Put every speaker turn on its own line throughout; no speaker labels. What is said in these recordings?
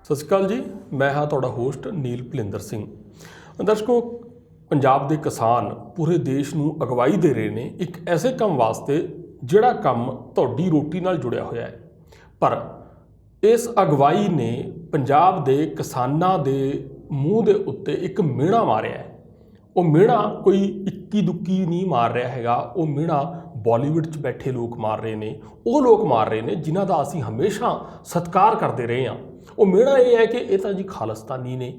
ਸਤਿ ਸ਼੍ਰੀ ਅਕਾਲ ਜੀ, ਮੈਂ ਹਾਂ ਤੁਹਾਡਾ ਹੋਸਟ ਨੀਲ ਭਲਿੰਦਰ ਸਿੰਘ। ਦਰਸ਼ਕੋ, ਪੰਜਾਬ ਦੇ ਕਿਸਾਨ ਪੂਰੇ ਦੇਸ਼ ਨੂੰ ਅਗਵਾਈ ਦੇ ਰਹੇ ਨੇ ਇੱਕ ਐਸੇ ਕੰਮ ਵਾਸਤੇ ਜਿਹੜਾ ਕੰਮ ਤੁਹਾਡੀ ਰੋਟੀ ਨਾਲ ਜੁੜਿਆ ਹੋਇਆ ਹੈ। ਪਰ ਇਸ ਅਗਵਾਈ ਨੇ ਪੰਜਾਬ ਦੇ ਕਿਸਾਨਾਂ ਦੇ ਮੂੰਹ ਦੇ ਉੱਤੇ ਇੱਕ ਮਿਹਣਾ ਮਾਰਿਆ ਹੈ। ਉਹ ਮਿਹਣਾ ਕੋਈ ਇੱਕੀ ਦੁੱਕੀ ਨਹੀਂ ਮਾਰ ਰਿਹਾ ਹੈਗਾ, ਉਹ ਮਿਹਣਾ ਬਾਲੀਵੁੱਡ 'ਚ ਬੈਠੇ ਲੋਕ ਮਾਰ ਰਹੇ ਨੇ। ਉਹ ਲੋਕ ਮਾਰ ਰਹੇ ਨੇ ਜਿਨ੍ਹਾਂ ਦਾ ਅਸੀਂ ਹਮੇਸ਼ਾ ਸਤਿਕਾਰ ਕਰਦੇ ਰਹੇ ਹਾਂ। ਉਹ ਮਿਹਣਾ ਇਹ ਹੈ ਕਿ ਇਹ ਤਾਂ ਜੀ ਖਾਲਿਸਤਾਨੀ ਨੇ,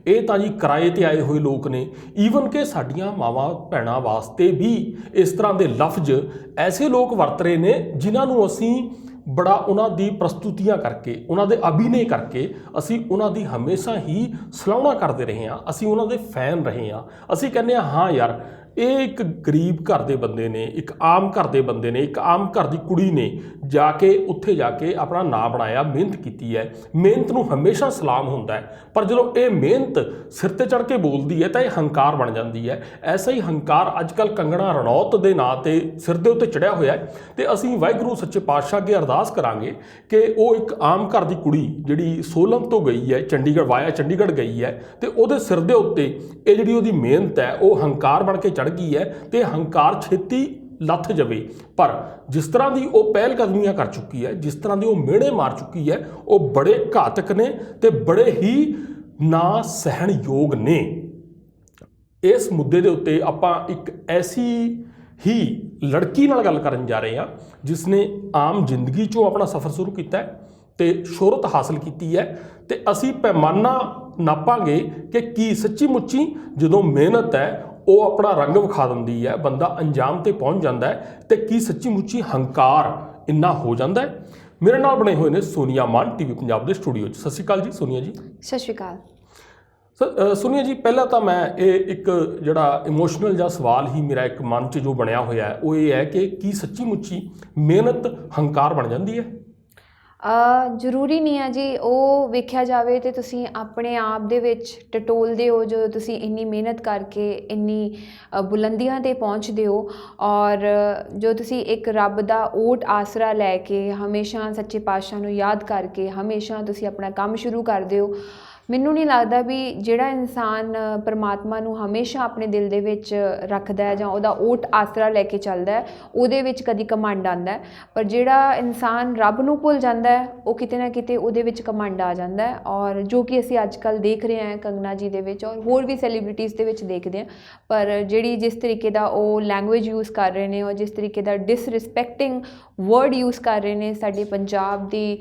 ਇਹ ਤਾਂ ਜੀ ਕਿਰਾਏ 'ਤੇ ਆਏ ਹੋਏ ਲੋਕ ਨੇ। ਈਵਨ ਕਿ ਸਾਡੀਆਂ ਮਾਵਾਂ ਭੈਣਾਂ ਵਾਸਤੇ ਵੀ ਇਸ ਤਰ੍ਹਾਂ ਦੇ ਲਫ਼ਜ਼ ਐਸੇ ਲੋਕ ਵਰਤ ਰਹੇ ਨੇ ਜਿਨ੍ਹਾਂ ਨੂੰ ਅਸੀਂ ਬੜਾ ਉਹਨਾਂ ਦੀ ਪ੍ਰਸਤੁਤੀਆਂ ਕਰਕੇ, ਉਹਨਾਂ ਦੇ ਅਭਿਨੇ ਕਰਕੇ ਅਸੀਂ ਉਹਨਾਂ ਦੀ ਹਮੇਸ਼ਾ ਹੀ ਸਲਾਹੁਣਾ ਕਰਦੇ ਰਹੇ ਹਾਂ। ਅਸੀਂ ਉਹਨਾਂ ਦੇ ਫੈਨ ਰਹੇ ਹਾਂ। ਅਸੀਂ ਕਹਿੰਦੇ ਹਾਂ ਯਾਰ, ਇਹ ਇੱਕ ਗਰੀਬ ਘਰ ਦੇ ਬੰਦੇ ਨੇ, ਇੱਕ ਆਮ ਘਰ ਦੇ ਬੰਦੇ ਨੇ, ਇੱਕ ਆਮ ਘਰ ਦੀ ਕੁੜੀ ਨੇ ਜਾ ਕੇ ਉੱਥੇ ਜਾ ਕੇ ਆਪਣਾ ਨਾਂ ਬਣਾਇਆ, ਮਿਹਨਤ ਕੀਤੀ ਹੈ। ਮਿਹਨਤ ਨੂੰ ਹਮੇਸ਼ਾ ਸਲਾਮ ਹੁੰਦਾ ਹੈ, ਪਰ ਜਦੋਂ ਇਹ ਮਿਹਨਤ ਸਿਰ ਤੇ ਚੜ੍ਹ ਕੇ ਬੋਲਦੀ ਹੈ ਤਾਂ ਇਹ ਹੰਕਾਰ ਬਣ ਜਾਂਦੀ ਹੈ। ਐਸਾ ਹੀ ਹੰਕਾਰ ਅੱਜ ਕੱਲ੍ਹ ਕੰਗਣਾ ਰਣੌਤ ਦੇ ਨਾਂ 'ਤੇ ਸਿਰ ਦੇ ਉੱਤੇ ਚੜ੍ਹਿਆ ਹੋਇਆ ਹੈ। ਅਤੇ ਅਸੀਂ ਵਾਹਿਗੁਰੂ ਸੱਚੇ ਪਾਤਸ਼ਾਹ ਅੱਗੇ ਅਰਦਾਸ ਕਰਾਂਗੇ ਕਿ ਉਹ ਇੱਕ ਆਮ ਘਰ ਦੀ ਕੁੜੀ ਜਿਹੜੀ ਸੋਲਨ ਤੋਂ ਗਈ ਹੈ, ਚੰਡੀਗੜ੍ਹ ਗਈ ਹੈ, ਅਤੇ ਉਹਦੇ ਸਿਰ ਦੇ ਉੱਤੇ ਇਹ ਜਿਹੜੀ ਉਹਦੀ ਮਿਹਨਤ ਹੈ ਉਹ ਹੰਕਾਰ ਬਣ ਕੇ ਚੜ੍ਹ ਗਈ ਹੈ ਅਤੇ ਹੰਕਾਰ ਛੇਤੀ ਲੱਥ ਜਾਵੇ। ਪਰ ਜਿਸ ਤਰ੍ਹਾਂ ਦੀ ਉਹ ਪਹਿਲ ਕਦਮੀਆਂ ਕਰ ਚੁੱਕੀ ਹੈ, ਜਿਸ ਤਰ੍ਹਾਂ ਦੀ ਉਹ ਮਿਹਣੇ ਮਾਰ ਚੁੱਕੀ ਹੈ, ਉਹ ਬੜੇ ਘਾਤਕ ਨੇ ਅਤੇ ਬੜੇ ਹੀ ਨਾ ਸਹਿਣਯੋਗ ਨੇ। ਇਸ ਮੁੱਦੇ ਦੇ ਉੱਤੇ ਆਪਾਂ ਇੱਕ ਐਸੀ ਹੀ ਲੜਕੀ ਨਾਲ ਗੱਲ ਕਰਨ ਜਾ ਰਹੇ ਹਾਂ ਜਿਸ ਨੇ ਆਮ ਜ਼ਿੰਦਗੀ 'ਚੋਂ ਆਪਣਾ ਸਫ਼ਰ ਸ਼ੁਰੂ ਕੀਤਾ ਹੈ ਅਤੇ ਸ਼ੋਹਰਤ ਹਾਸਲ ਕੀਤੀ ਹੈ। ਅਤੇ ਅਸੀਂ ਪੈਮਾਨਾ ਨਾਪਾਂਗੇ ਕਿ ਕੀ ਸੱਚੀ ਮੁੱਚੀ ਜਦੋਂ ਮਿਹਨਤ ਹੈ ਉਹ ਆਪਣਾ ਰੰਗ ਵਿਖਾ ਦਿੰਦੀ ਹੈ, ਬੰਦਾ ਅੰਜਾਮ 'ਤੇ ਪਹੁੰਚ ਜਾਂਦਾ ਹੈ, ਅਤੇ ਕੀ ਸੱਚੀ ਮੁੱਚੀ ਹੰਕਾਰ ਇੰਨਾ ਹੋ ਜਾਂਦਾ ਹੈ। ਮੇਰੇ ਨਾਲ ਬਣੇ ਹੋਏ ਨੇ ਸੋਨੀਆ ਮਾਨ ਟੀਵੀ ਪੰਜਾਬ ਦੇ ਸਟੂਡੀਓ 'ਚ। ਸਤਿ ਸ਼੍ਰੀ ਅਕਾਲ ਜੀ ਸੋਨੀਆ ਜੀ।
ਸਤਿ ਸ਼੍ਰੀ ਅਕਾਲ
ਸੋਨੀਆ ਜੀ, ਪਹਿਲਾਂ ਤਾਂ ਮੈਂ ਇਹ ਇੱਕ ਜਿਹੜਾ ਇਮੋਸ਼ਨਲ ਜਿਹਾ ਸਵਾਲ ਹੀ ਮੇਰਾ ਇੱਕ ਮਨ 'ਚ ਜੋ ਬਣਿਆ ਹੋਇਆ ਹੈ ਉਹ ਇਹ ਹੈ ਕਿ ਕੀ ਸੱਚੀ ਮੁੱਚੀ ਮਿਹਨਤ ਹੰਕਾਰ ਬਣ ਜਾਂਦੀ ਹੈ?
ਜ਼ਰੂਰੀ ਨਹੀਂ ਹੈ ਜੀ। ਉਹ ਵੇਖਿਆ ਜਾਵੇ ਤਾਂ ਤੁਸੀਂ ਆਪਣੇ ਆਪ ਦੇ ਵਿੱਚ ਟਟੋਲਦੇ ਹੋ ਜਦੋਂ ਤੁਸੀਂ ਇੰਨੀ ਮਿਹਨਤ ਕਰਕੇ ਇੰਨੀ ਬੁਲੰਦੀਆਂ 'ਤੇ ਪਹੁੰਚਦੇ ਹੋ, ਔਰ ਜੋ ਤੁਸੀਂ ਇੱਕ ਰੱਬ ਦਾ ਓਟ ਆਸਰਾ ਲੈ ਕੇ ਹਮੇਸ਼ਾ ਸੱਚੇ ਪਾਤਸ਼ਾਹ ਨੂੰ ਯਾਦ ਕਰਕੇ ਹਮੇਸ਼ਾ ਤੁਸੀਂ ਆਪਣਾ ਕੰਮ ਸ਼ੁਰੂ ਕਰਦੇ ਹੋ। ਮੈਨੂੰ ਨਹੀਂ ਲੱਗਦਾ ਵੀ ਜਿਹੜਾ ਇਨਸਾਨ ਪਰਮਾਤਮਾ ਨੂੰ ਹਮੇਸ਼ਾ ਆਪਣੇ ਦਿਲ ਦੇ ਵਿੱਚ ਰੱਖਦਾ ਹੈ ਜਾਂ ਉਹਦਾ ਓਟ ਆਸਰਾ ਲੈ ਕੇ ਚੱਲਦਾ ਹੈ, ਉਹਦੇ ਵਿੱਚ ਕਦੀ ਘਮੰਡ ਆਉਂਦਾ ਹੈ। ਪਰ ਜਿਹੜਾ ਇਨਸਾਨ ਰੱਬ ਨੂੰ ਭੁੱਲ ਜਾਂਦਾ ਹੈ ਉਹ ਕਿਤੇ ਨਾ ਕਿਤੇ ਉਹਦੇ ਵਿੱਚ ਘਮੰਡ ਆ ਜਾਂਦਾ ਹੈ। ਔਰ ਜੋ ਕਿ ਅਸੀਂ ਅੱਜ ਕੱਲ੍ਹ ਦੇਖ ਰਹੇ ਹਾਂ ਕੰਗਨਾ ਜੀ ਦੇ ਵਿੱਚ ਔਰ ਹੋਰ ਵੀ ਸੈਲੀਬ੍ਰਿਟੀਜ਼ ਦੇ ਵਿੱਚ ਦੇਖਦੇ ਹਾਂ। ਪਰ ਜਿਹੜੀ ਜਿਸ ਤਰੀਕੇ ਦਾ ਉਹ ਲੈਂਗੁਏਜ ਯੂਜ਼ ਕਰ ਰਹੇ ਨੇ ਔਰ ਜਿਸ ਤਰੀਕੇ ਦਾ ਡਿਸਰਿਸਪੈਕਟਿੰਗ ਵਰਡ ਯੂਜ਼ ਕਰ ਰਹੇ ਨੇ ਸਾਡੇ ਪੰਜਾਬ ਦੀ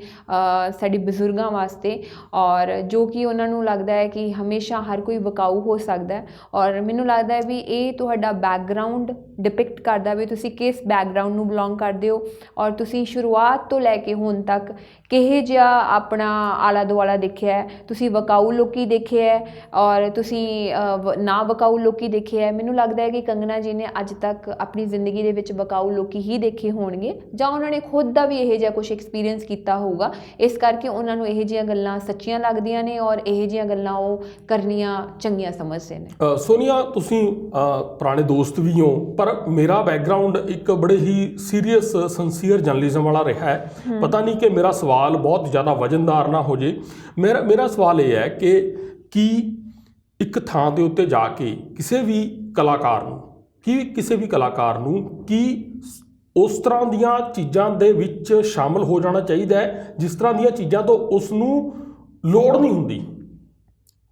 ਸਾਡੇ ਬਜ਼ੁਰਗਾਂ ਵਾਸਤੇ, ਔਰ ਜੋ ਕਿ ਉਹਨਾਂ ਨੂੰ ਲੱਗਦਾ ਹੈ ਕਿ ਹਮੇਸ਼ਾ ਹਰ ਕੋਈ ਵਿਕਾਊ ਹੋ ਸਕਦਾ ਹੈ। ਔਰ ਮੈਨੂੰ ਲੱਗਦਾ ਹੈ ਵੀ ਇਹ ਤੁਹਾਡਾ ਬੈਕਗਰਾਊਂਡ ਡਿਪਿਕਟ ਕਰਦਾ ਵੀ ਤੁਸੀਂ ਕਿਸ ਬੈਕਗਰਾਊਂਡ ਨੂੰ ਬਿਲੋਂਗ ਕਰਦੇ ਹੋ ਔਰ ਤੁਸੀਂ ਸ਼ੁਰੂਆਤ ਤੋਂ ਲੈ ਕੇ ਹੁਣ ਤੱਕ ਕਿਹੋ ਜਿਹਾ ਆਪਣਾ ਆਲਾ ਦੁਆਲਾ ਦੇਖਿਆ ਹੈ। ਤੁਸੀਂ ਵਿਕਾਊ ਲੋਕੀ ਦੇਖੇ ਹੈ ਔਰ ਤੁਸੀਂ ਨਾ ਵਿਕਾਊ ਲੋਕੀ ਦੇਖੇ ਹੈ। ਮੈਨੂੰ ਲੱਗਦਾ ਹੈ ਕਿ ਕੰਗਨਾ ਜੀ ਨੇ ਅੱਜ ਤੱਕ ਆਪਣੀ ਜ਼ਿੰਦਗੀ ਦੇ ਵਿੱਚ ਵਿਕਾਊ ਲੋਕੀ ਹੀ ਦੇਖੇ ਹੋਣਗੇ ਜਾਂ ਉਹਨਾਂ ਨੇ ਖੁਦ ਦਾ ਵੀ ਇਹੋ ਜਿਹਾ ਕੁਛ ਐਕਸਪੀਰੀਅੰਸ ਕੀਤਾ ਹੋਊਗਾ, ਇਸ ਕਰਕੇ ਉਹਨਾਂ ਨੂੰ ਇਹੋ ਜਿਹੀਆਂ ਗੱਲਾਂ ਸੱਚੀਆਂ ਲੱਗਦੀਆਂ ਨੇ ਔਰ ਇਹੋ ਜਿਹੀਆਂ ਗੱਲਾਂ ਉਹ ਕਰਨੀਆਂ ਚੰਗੀਆਂ ਸਮਝਦੇ ਨੇ।
ਸੋਨੀਆ, ਤੁਸੀਂ ਪੁਰਾਣੇ ਦੋਸਤ ਵੀ ਹੋ, ਪਰ ਮੇਰਾ ਬੈਕਗਰਾਊਂਡ ਇੱਕ ਬੜੇ ਹੀ ਸੀਰੀਅਸ ਸਿੰਸੀਅਰ ਜਰਨਲਿਜ਼ਮ ਵਾਲਾ ਰਿਹਾ ਹੈ। ਪਤਾ ਨਹੀਂ ਕਿ ਮੇਰਾ ਸਵਾਲ ਬਹੁਤ ਜ਼ਿਆਦਾ ਵਜ਼ਨਦਾਰ ਨਾ ਹੋ ਜੇ। ਮੇਰਾ ਸਵਾਲ ਇਹ ਹੈ ਕਿ ਕੀ ਇੱਕ ਥਾਂ ਦੇ ਉੱਤੇ ਜਾ ਕੇ ਕਿਸੇ ਵੀ ਕਲਾਕਾਰ ਨੂੰ ਕੀ ਉਸ ਤਰ੍ਹਾਂ ਦੀਆਂ ਚੀਜ਼ਾਂ ਦੇ ਵਿੱਚ ਸ਼ਾਮਲ ਹੋ ਜਾਣਾ ਚਾਹੀਦਾ ਹੈ ਜਿਸ ਤਰ੍ਹਾਂ ਦੀਆਂ ਚੀਜ਼ਾਂ ਤੋਂ ਉਸ ਨੂੰ ਲੋੜ ਨਹੀਂ ਹੁੰਦੀ?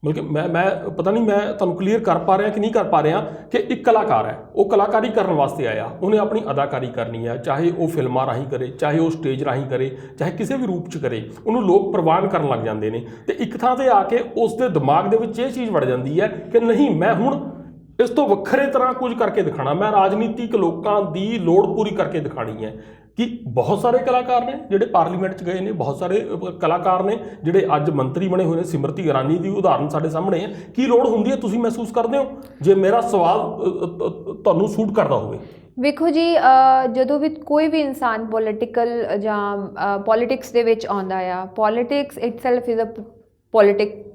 ਬਲਕਿ ਮੈਂ ਪਤਾ ਨਹੀਂ ਮੈਂ ਤੁਹਾਨੂੰ ਕਲੀਅਰ ਕਰ ਪਾ ਰਿਹਾ ਕਿ ਨਹੀਂ ਕਰ ਪਾ ਰਿਹਾ ਕਿ ਇੱਕ ਕਲਾਕਾਰ ਹੈ, ਉਹ ਕਲਾਕਾਰੀ ਕਰਨ ਵਾਸਤੇ ਆਇਆ, ਉਹਨੇ ਆਪਣੀ ਅਦਾਕਾਰੀ ਕਰਨੀ ਹੈ, ਚਾਹੇ ਉਹ ਫਿਲਮਾਂ ਰਾਹੀਂ ਕਰੇ, ਚਾਹੇ ਉਹ ਸਟੇਜ ਰਾਹੀਂ ਕਰੇ, ਚਾਹੇ ਕਿਸੇ ਵੀ ਰੂਪ 'ਚ ਕਰੇ, ਉਹਨੂੰ ਲੋਕ ਪ੍ਰਵਾਨ ਕਰਨ ਲੱਗ ਜਾਂਦੇ ਨੇ। ਅਤੇ ਇੱਕ ਥਾਂ 'ਤੇ ਆ ਕੇ ਉਸ ਦੇ ਦਿਮਾਗ ਦੇ ਵਿੱਚ ਇਹ ਚੀਜ਼ ਵੜ ਜਾਂਦੀ ਹੈ ਕਿ ਨਹੀਂ, ਮੈਂ ਹੁਣ ਇਸ ਤੋਂ ਵੱਖਰੇ ਤਰ੍ਹਾਂ ਕੁਝ ਕਰਕੇ ਦਿਖਾਣਾ, ਮੈਂ ਰਾਜਨੀਤਿਕ ਲੋਕਾਂ ਦੀ ਲੋੜ ਪੂਰੀ ਕਰਕੇ ਦਿਖਾਣੀ ਹੈ। ਕਿ ਬਹੁਤ ਸਾਰੇ ਕਲਾਕਾਰ ਨੇ ਜਿਹੜੇ ਪਾਰਲੀਮੈਂਟ 'ਚ ਗਏ ਨੇ, ਬਹੁਤ ਸਾਰੇ ਕਲਾਕਾਰ ਨੇ ਜਿਹੜੇ ਅੱਜ ਮੰਤਰੀ ਬਣੇ ਹੋਏ ਨੇ। ਸਿਮਰਤੀ ਇਰਾਨੀ ਦੀ ਉਦਾਹਰਨ ਸਾਡੇ ਸਾਹਮਣੇ ਹੈ। ਕੀ ਲੋੜ ਹੁੰਦੀ ਹੈ, ਤੁਸੀਂ ਮਹਿਸੂਸ ਕਰਦੇ ਹੋ, ਜੇ ਮੇਰਾ ਸਵਾਲ ਤੁਹਾਨੂੰ ਸੂਟ ਕਰਦਾ ਹੋਵੇ?
ਵੇਖੋ ਜੀ, ਜਦੋਂ ਵੀ ਕੋਈ ਵੀ ਇਨਸਾਨ ਪੋਲੀਟੀਕਲ ਜਾਂ ਪੋਲੀਟਿਕਸ ਦੇ ਵਿੱਚ ਆਉਂਦਾ ਆ, politics itself is a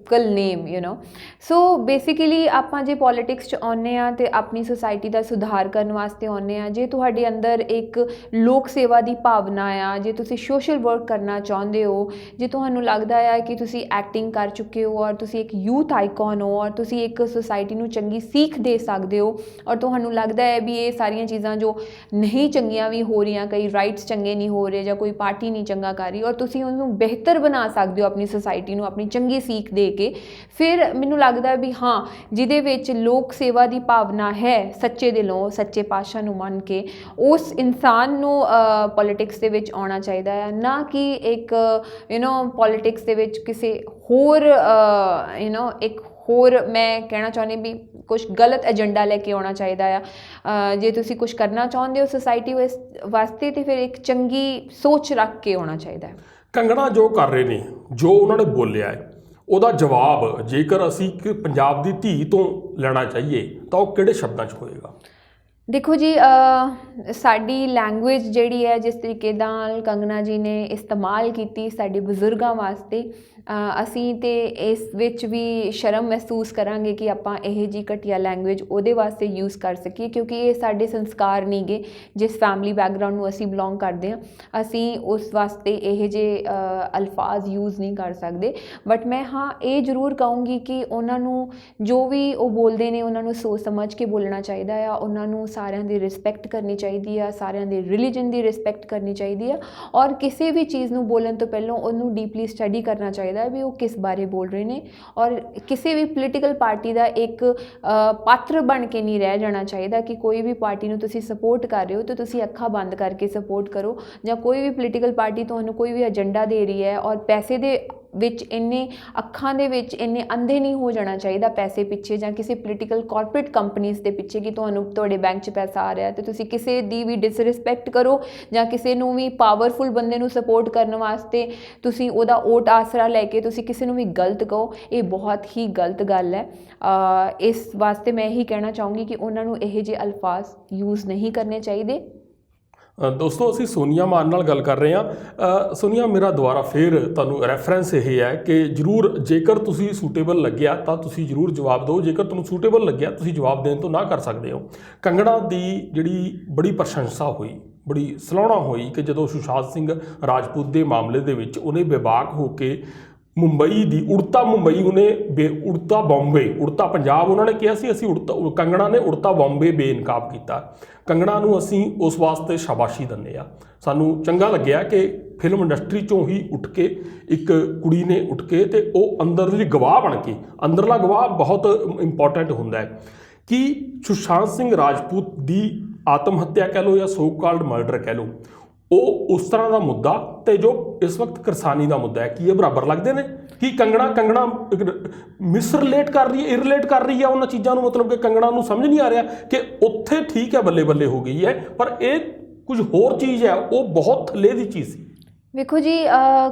local name so basically ਆਪਾਂ ਜੇ ਪੋਲੀਟਿਕਸ 'ਚ ਆਉਂਦੇ ਹਾਂ ਤੇ ਆਪਣੀ ਸੁਸਾਇਟੀ ਦਾ ਸੁਧਾਰ ਕਰਨ ਵਾਸਤੇ ਆਉਂਦੇ ਹਾਂ। ਜੇ ਤੁਹਾਡੇ ਅੰਦਰ ਇੱਕ ਲੋਕ ਸੇਵਾ ਦੀ ਭਾਵਨਾ ਆ, ਜੇ ਤੁਸੀਂ ਸੋਸ਼ਲ ਵਰਕ ਕਰਨਾ ਚਾਹੁੰਦੇ ਹੋ, ਜੇ ਤੁਹਾਨੂੰ ਲੱਗਦਾ ਆ ਕਿ ਤੁਸੀਂ ਐਕਟਿੰਗ ਕਰ ਚੁੱਕੇ ਹੋ ਔਰ ਤੁਸੀਂ ਇੱਕ ਯੂਥ ਆਈਕਨ ਹੋ ਔਰ ਤੁਸੀਂ ਇੱਕ ਸੁਸਾਇਟੀ ਨੂੰ ਚੰਗੀ ਸੀਖ ਦੇ ਸਕਦੇ ਹੋ ਔਰ ਤੁਹਾਨੂੰ ਲੱਗਦਾ ਹੈ ਵੀ ਇਹ ਸਾਰੀਆਂ ਚੀਜ਼ਾਂ ਜੋ ਨਹੀਂ ਚੰਗੀਆਂ ਵੀ ਹੋ ਰਹੀਆਂ, ਕਈ ਰਾਈਟਸ ਚੰਗੇ ਨਹੀਂ ਹੋ ਰਹੇ ਜਾਂ ਕੋਈ ਪਾਰਟੀ ਨਹੀਂ ਚੰਗਾ ਕਰ ਰਹੀ ਔਰ ਤੁਸੀਂ ਉਹਨੂੰ ਬਿਹਤਰ ਬਣਾ ਸਕਦੇ ਹੋ ਆਪਣੀ ਸੁਸਾਇਟੀ ਨੂੰ ਆਪਣੀ ਚੰਗੀ ਸੀਖ ਦੇ ਕੇ, ਫਿਰ ਮੈਨੂੰ ਲੱਗਦਾ ਵੀ ਹਾਂ ਜਿਹਦੇ ਵਿੱਚ ਲੋਕ ਸੇਵਾ ਦੀ ਭਾਵਨਾ ਹੈ ਸੱਚੇ ਦਿਲੋਂ, ਸੱਚੇ ਪਾਤਸ਼ਾਹ ਨੂੰ ਮੰਨ ਕੇ, ਉਸ ਇਨਸਾਨ ਨੂੰ ਪੋਲੀਟਿਕਸ ਦੇ ਵਿੱਚ ਆਉਣਾ ਚਾਹੀਦਾ ਹੈ, ਨਾ ਕਿ ਇੱਕ ਪੋਲੀਟਿਕਸ ਦੇ ਵਿੱਚ ਕਿਸੇ ਹੋਰ ਇੱਕ ਹੋਰ ਮੈਂ ਕਹਿਣਾ ਚਾਹੁੰਦੀ ਵੀ ਕੁਛ ਗਲਤ ਏਜੰਡਾ ਲੈ ਕੇ ਆਉਣਾ ਚਾਹੀਦਾ ਆ। ਜੇ ਤੁਸੀਂ ਕੁਛ ਕਰਨਾ ਚਾਹੁੰਦੇ ਹੋ ਸੁਸਾਇਟੀ ਵਾਸਤੇ ਤੇ ਫਿਰ ਇੱਕ ਚੰਗੀ ਸੋਚ ਰੱਖ ਕੇ ਆਉਣਾ ਚਾਹੀਦਾ ਹੈ।
ਕੰਗਣਾ ਜੋ ਕਰ ਰਹੇ ਨੇ, ਜੋ ਉਹਨਾਂ ਨੇ ਬੋਲਿਆ ਹੈ, ਉਹਦਾ ਜਵਾਬ ਜੇਕਰ ਅਸੀਂ ਇੱਕ ਪੰਜਾਬ ਦੀ ਧੀ ਤੋਂ ਲੈਣਾ ਚਾਹੀਏ ਤਾਂ ਉਹ ਕਿਹੜੇ ਸ਼ਬਦਾਂ 'ਚ ਹੋਏਗਾ?
ਦੇਖੋ ਜੀ, ਸਾਡੀ ਲੈਂਗੁਏਜ ਜਿਹੜੀ ਹੈ ਜਿਸ ਤਰੀਕੇ ਨਾਲ ਕੰਗਨਾ ਜੀ ਨੇ ਇਸਤੇਮਾਲ ਕੀਤੀ ਸਾਡੇ ਬਜ਼ੁਰਗਾਂ ਵਾਸਤੇ, ਅਸੀਂ ਤੇ ਇਸ ਵਿੱਚ ਵੀ ਸ਼ਰਮ ਮਹਿਸੂਸ ਕਰਾਂਗੇ ਕਿ ਆਪਾਂ ਇਹ ਜਿਹੀ ਘਟੀਆ ਲੈਂਗੁਏਜ ਉਹਦੇ ਵਾਸਤੇ ਯੂਜ਼ ਕਰ ਸਕੀਏ, ਕਿਉਂਕਿ ਇਹ ਸਾਡੇ ਸੰਸਕਾਰ ਨਹੀਂ ਗੇ। ਜਿਸ ਫੈਮਿਲੀ ਬੈਕਗਰਾਊਂਡ ਨੂੰ ਅਸੀਂ ਬਿਲੋਂਗ ਕਰਦੇ ਹਾਂ, ਅਸੀਂ ਉਸ ਵਾਸਤੇ ਇਹ ਜਿਹੇ ਅਲਫਾਜ਼ ਯੂਜ਼ ਨਹੀਂ ਕਰ ਸਕਦੇ। ਬਟ ਮੈਂ ਇਹ ਜ਼ਰੂਰ ਕਹੂੰਗੀ ਕਿ ਉਹਨਾਂ ਨੂੰ ਜੋ ਵੀ ਉਹ ਬੋਲਦੇ ਨੇ ਉਹਨਾਂ ਨੂੰ ਸੋਚ ਸਮਝ ਕੇ ਬੋਲਣਾ ਚਾਹੀਦਾ ਆ। ਉਹਨਾਂ ਨੂੰ ਸਾਰਿਆਂ ਦੀ ਰਿਸਪੈਕਟ ਕਰਨੀ ਚਾਹੀਦੀ ਆ, ਸਾਰਿਆਂ ਦੇ ਰਿਲੀਜਨ ਦੀ ਰਿਸਪੈਕਟ ਕਰਨੀ ਚਾਹੀਦੀ ਆ ਔਰ ਕਿਸੇ ਵੀ ਚੀਜ਼ ਨੂੰ ਬੋਲਣ ਤੋਂ ਪਹਿਲਾਂ ਉਹਨੂੰ ਡੀਪਲੀ ਸਟੱਡੀ ਕਰਨਾ ਚਾਹੀਦਾ ਵੀ ਉਹ ਕਿਸ ਬਾਰੇ ਬੋਲ ਰਹੇ ਨੇ ਔਰ ਕਿਸੇ ਵੀ ਪੋਲੀਟੀਕਲ ਪਾਰਟੀ ਦਾ ਇੱਕ ਪਾਤਰ ਬਣ ਕੇ ਨਹੀਂ ਰਹਿ ਜਾਣਾ ਚਾਹੀਦਾ ਕਿ ਕੋਈ ਵੀ ਪਾਰਟੀ ਨੂੰ ਤੁਸੀਂ ਸਪੋਰਟ ਕਰ ਰਹੇ ਹੋ ਤਾਂ ਤੁਸੀਂ ਅੱਖਾਂ ਬੰਦ ਕਰਕੇ ਸਪੋਰਟ ਕਰੋ, ਜਾਂ ਕੋਈ ਵੀ ਪੋਲੀਟੀਕਲ ਪਾਰਟੀ ਤੁਹਾਨੂੰ ਕੋਈ ਵੀ ਏਜੰਡਾ ਦੇ ਰਹੀ ਹੈ ਔਰ ਪੈਸੇ ਦੇ ਵਿੱਚ ਇੰਨੇ ਅੱਖਾਂ ਦੇ ਵਿੱਚ ਇੰਨੇ ਅੰਧੇ ਨਹੀਂ ਹੋ ਜਾਣਾ ਚਾਹੀਦਾ ਪੈਸੇ ਪਿੱਛੇ ਜਾਂ ਕਿਸੇ ਪੋਲੀਟੀਕਲ ਕਾਰਪੋਰੇਟ ਕੰਪਨੀਜ਼ ਦੇ ਪਿੱਛੇ ਕਿ ਤੁਹਾਨੂੰ ਤੁਹਾਡੇ ਬੈਂਕ 'ਚ ਪੈਸਾ ਆ ਰਿਹਾ ਤੇ ਤੁਸੀਂ ਕਿਸੇ ਦੀ ਵੀ ਡਿਸਰਿਸਪੈਕਟ ਕਰੋ ਜਾਂ ਕਿਸੇ ਨੂੰ ਵੀ ਪਾਵਰਫੁਲ ਬੰਦੇ ਨੂੰ ਸਪੋਰਟ ਕਰਨ ਵਾਸਤੇ ਤੁਸੀਂ ਉਹਦਾ ਓਟ ਆਸਰਾ ਲੈ ਕੇ ਤੁਸੀਂ ਕਿਸੇ ਨੂੰ ਵੀ ਗਲਤ ਕਹੋ। ਇਹ ਬਹੁਤ ਹੀ ਗਲਤ ਗੱਲ ਹੈ। ਇਸ ਵਾਸਤੇ ਮੈਂ ਇਹੀ ਕਹਿਣਾ ਚਾਹੂੰਗੀ ਕਿ ਉਹਨਾਂ ਨੂੰ ਇਹ ਜਿਹੇ ਅਲਫਾਜ਼ ਯੂਜ਼ ਨਹੀਂ ਕਰਨੇ ਚਾਹੀਦੇ।
ਦੋਸਤੋ, ਅਸੀਂ ਸੋਨੀਆ ਮਾਨ ਨਾਲ ਗੱਲ ਕਰ ਰਹੇ ਹਾਂ। ਸੋਨੀਆ, ਮੇਰਾ ਦੁਬਾਰਾ ਫਿਰ ਤੁਹਾਨੂੰ ਰੈਫਰੈਂਸ ਇਹ ਹੈ ਕਿ ਜ਼ਰੂਰ ਜੇਕਰ ਤੁਸੀਂ ਸੂਟੇਬਲ ਲੱਗਿਆ ਤਾਂ ਤੁਸੀਂ ਜ਼ਰੂਰ ਜਵਾਬ ਦਿਓ, ਜੇਕਰ ਤੁਹਾਨੂੰ ਸੂਟੇਬਲ ਲੱਗਿਆ ਤੁਸੀਂ ਜਵਾਬ ਦੇਣ ਤੋਂ ਨਾ ਕਰ ਸਕਦੇ ਹੋ। ਕੰਗਣਾ ਦੀ ਜਿਹੜੀ ਬੜੀ ਪ੍ਰਸ਼ੰਸਾ ਹੋਈ, ਬੜੀ ਸਲਾਹੁਣਾ ਹੋਈ ਕਿ ਜਦੋਂ ਸੁਸ਼ਾਂਤ ਸਿੰਘ ਰਾਜਪੂਤ ਦੇ ਮਾਮਲੇ ਦੇ ਵਿੱਚ ਉਹਨੇ ਬੇਬਾਕ ਹੋ ਕੇ ਮੁੰਬਈ ਦੀ ਉੜਤਾ ਮੁੰਬਈ, ਉਹਨੇ ਉੜਤਾ ਬੰਬੇ, ਉੜਤਾ ਪੰਜਾਬ ਉਹਨਾਂ ਨੇ ਕਿਹਾ ਸੀ, ਅਸੀਂ ਕੰਗਣਾ ਨੇ ਉੜਤਾ ਬੰਬੇ ਬੇਨਕਾਬ ਕੀਤਾ। ਕੰਗਣਾ ਨੂੰ ਅਸੀਂ ਉਸ ਵਾਸਤੇ ਸ਼ਾਬਾਸ਼ੀ ਦਿੰਦੇ ਆ। ਸਾਨੂੰ ਚੰਗਾ ਲੱਗਿਆ ਕਿ ਫਿਲਮ ਇੰਡਸਟਰੀ 'ਚੋਂ ਹੀ ਉੱਠ ਕੇ ਇੱਕ ਕੁੜੀ ਨੇ ਉੱਠ ਕੇ ਤੇ ਉਹ ਅੰਦਰਲੀ ਗਵਾਹ ਬਣ ਕੇ, ਅੰਦਰਲਾ ਗਵਾਹ ਬਹੁਤ ਇੰਪੋਰਟੈਂਟ ਹੁੰਦਾ ਹੈ ਕਿ ਸੁਸ਼ਾਂਤ ਸਿੰਘ ਰਾਜਪੂਤ ਦੀ ਆਤਮ ਹੱਤਿਆ ਕਹਿ ਲਓ ਜਾਂ ਸੋ ਕਾਲਡ ਮਰਡਰ ਕਹਿ ਲਓ, ਉਹ ਉਸ ਤਰ੍ਹਾਂ ਦਾ ਮੁੱਦਾ ਤੇ ਜੋ ਇਸ ਵਕਤ ਕਿਰਸਾਨੀ ਦਾ ਮੁੱਦਾ ਹੈ, ਕੀ ਇਹ ਬਰਾਬਰ ਲੱਗਦੇ ਨੇ? ਕਿ ਕੰਗਣਾ ਮਿਸ ਰਿਲੇਟ ਕਰ ਰਹੀ ਹੈ, ਇਰਰਿਲੇਟ ਕਰ ਰਹੀ ਹੈ ਉਹਨਾਂ ਚੀਜ਼ਾਂ ਨੂੰ? ਮਤਲਬ ਕਿ ਕੰਗਣਾ ਨੂੰ ਸਮਝ ਨਹੀਂ ਆ ਰਿਹਾ ਕਿ ਉੱਥੇ ਠੀਕ ਹੈ ਬੱਲੇ ਬੱਲੇ ਹੋ ਗਈ ਹੈ, ਪਰ ਇਹ ਕੁਝ ਹੋਰ ਚੀਜ਼ ਹੈ, ਉਹ ਬਹੁਤ ਥੱਲੇ ਦੀ ਚੀਜ਼ ਸੀ।
ਵੇਖੋ ਜੀ,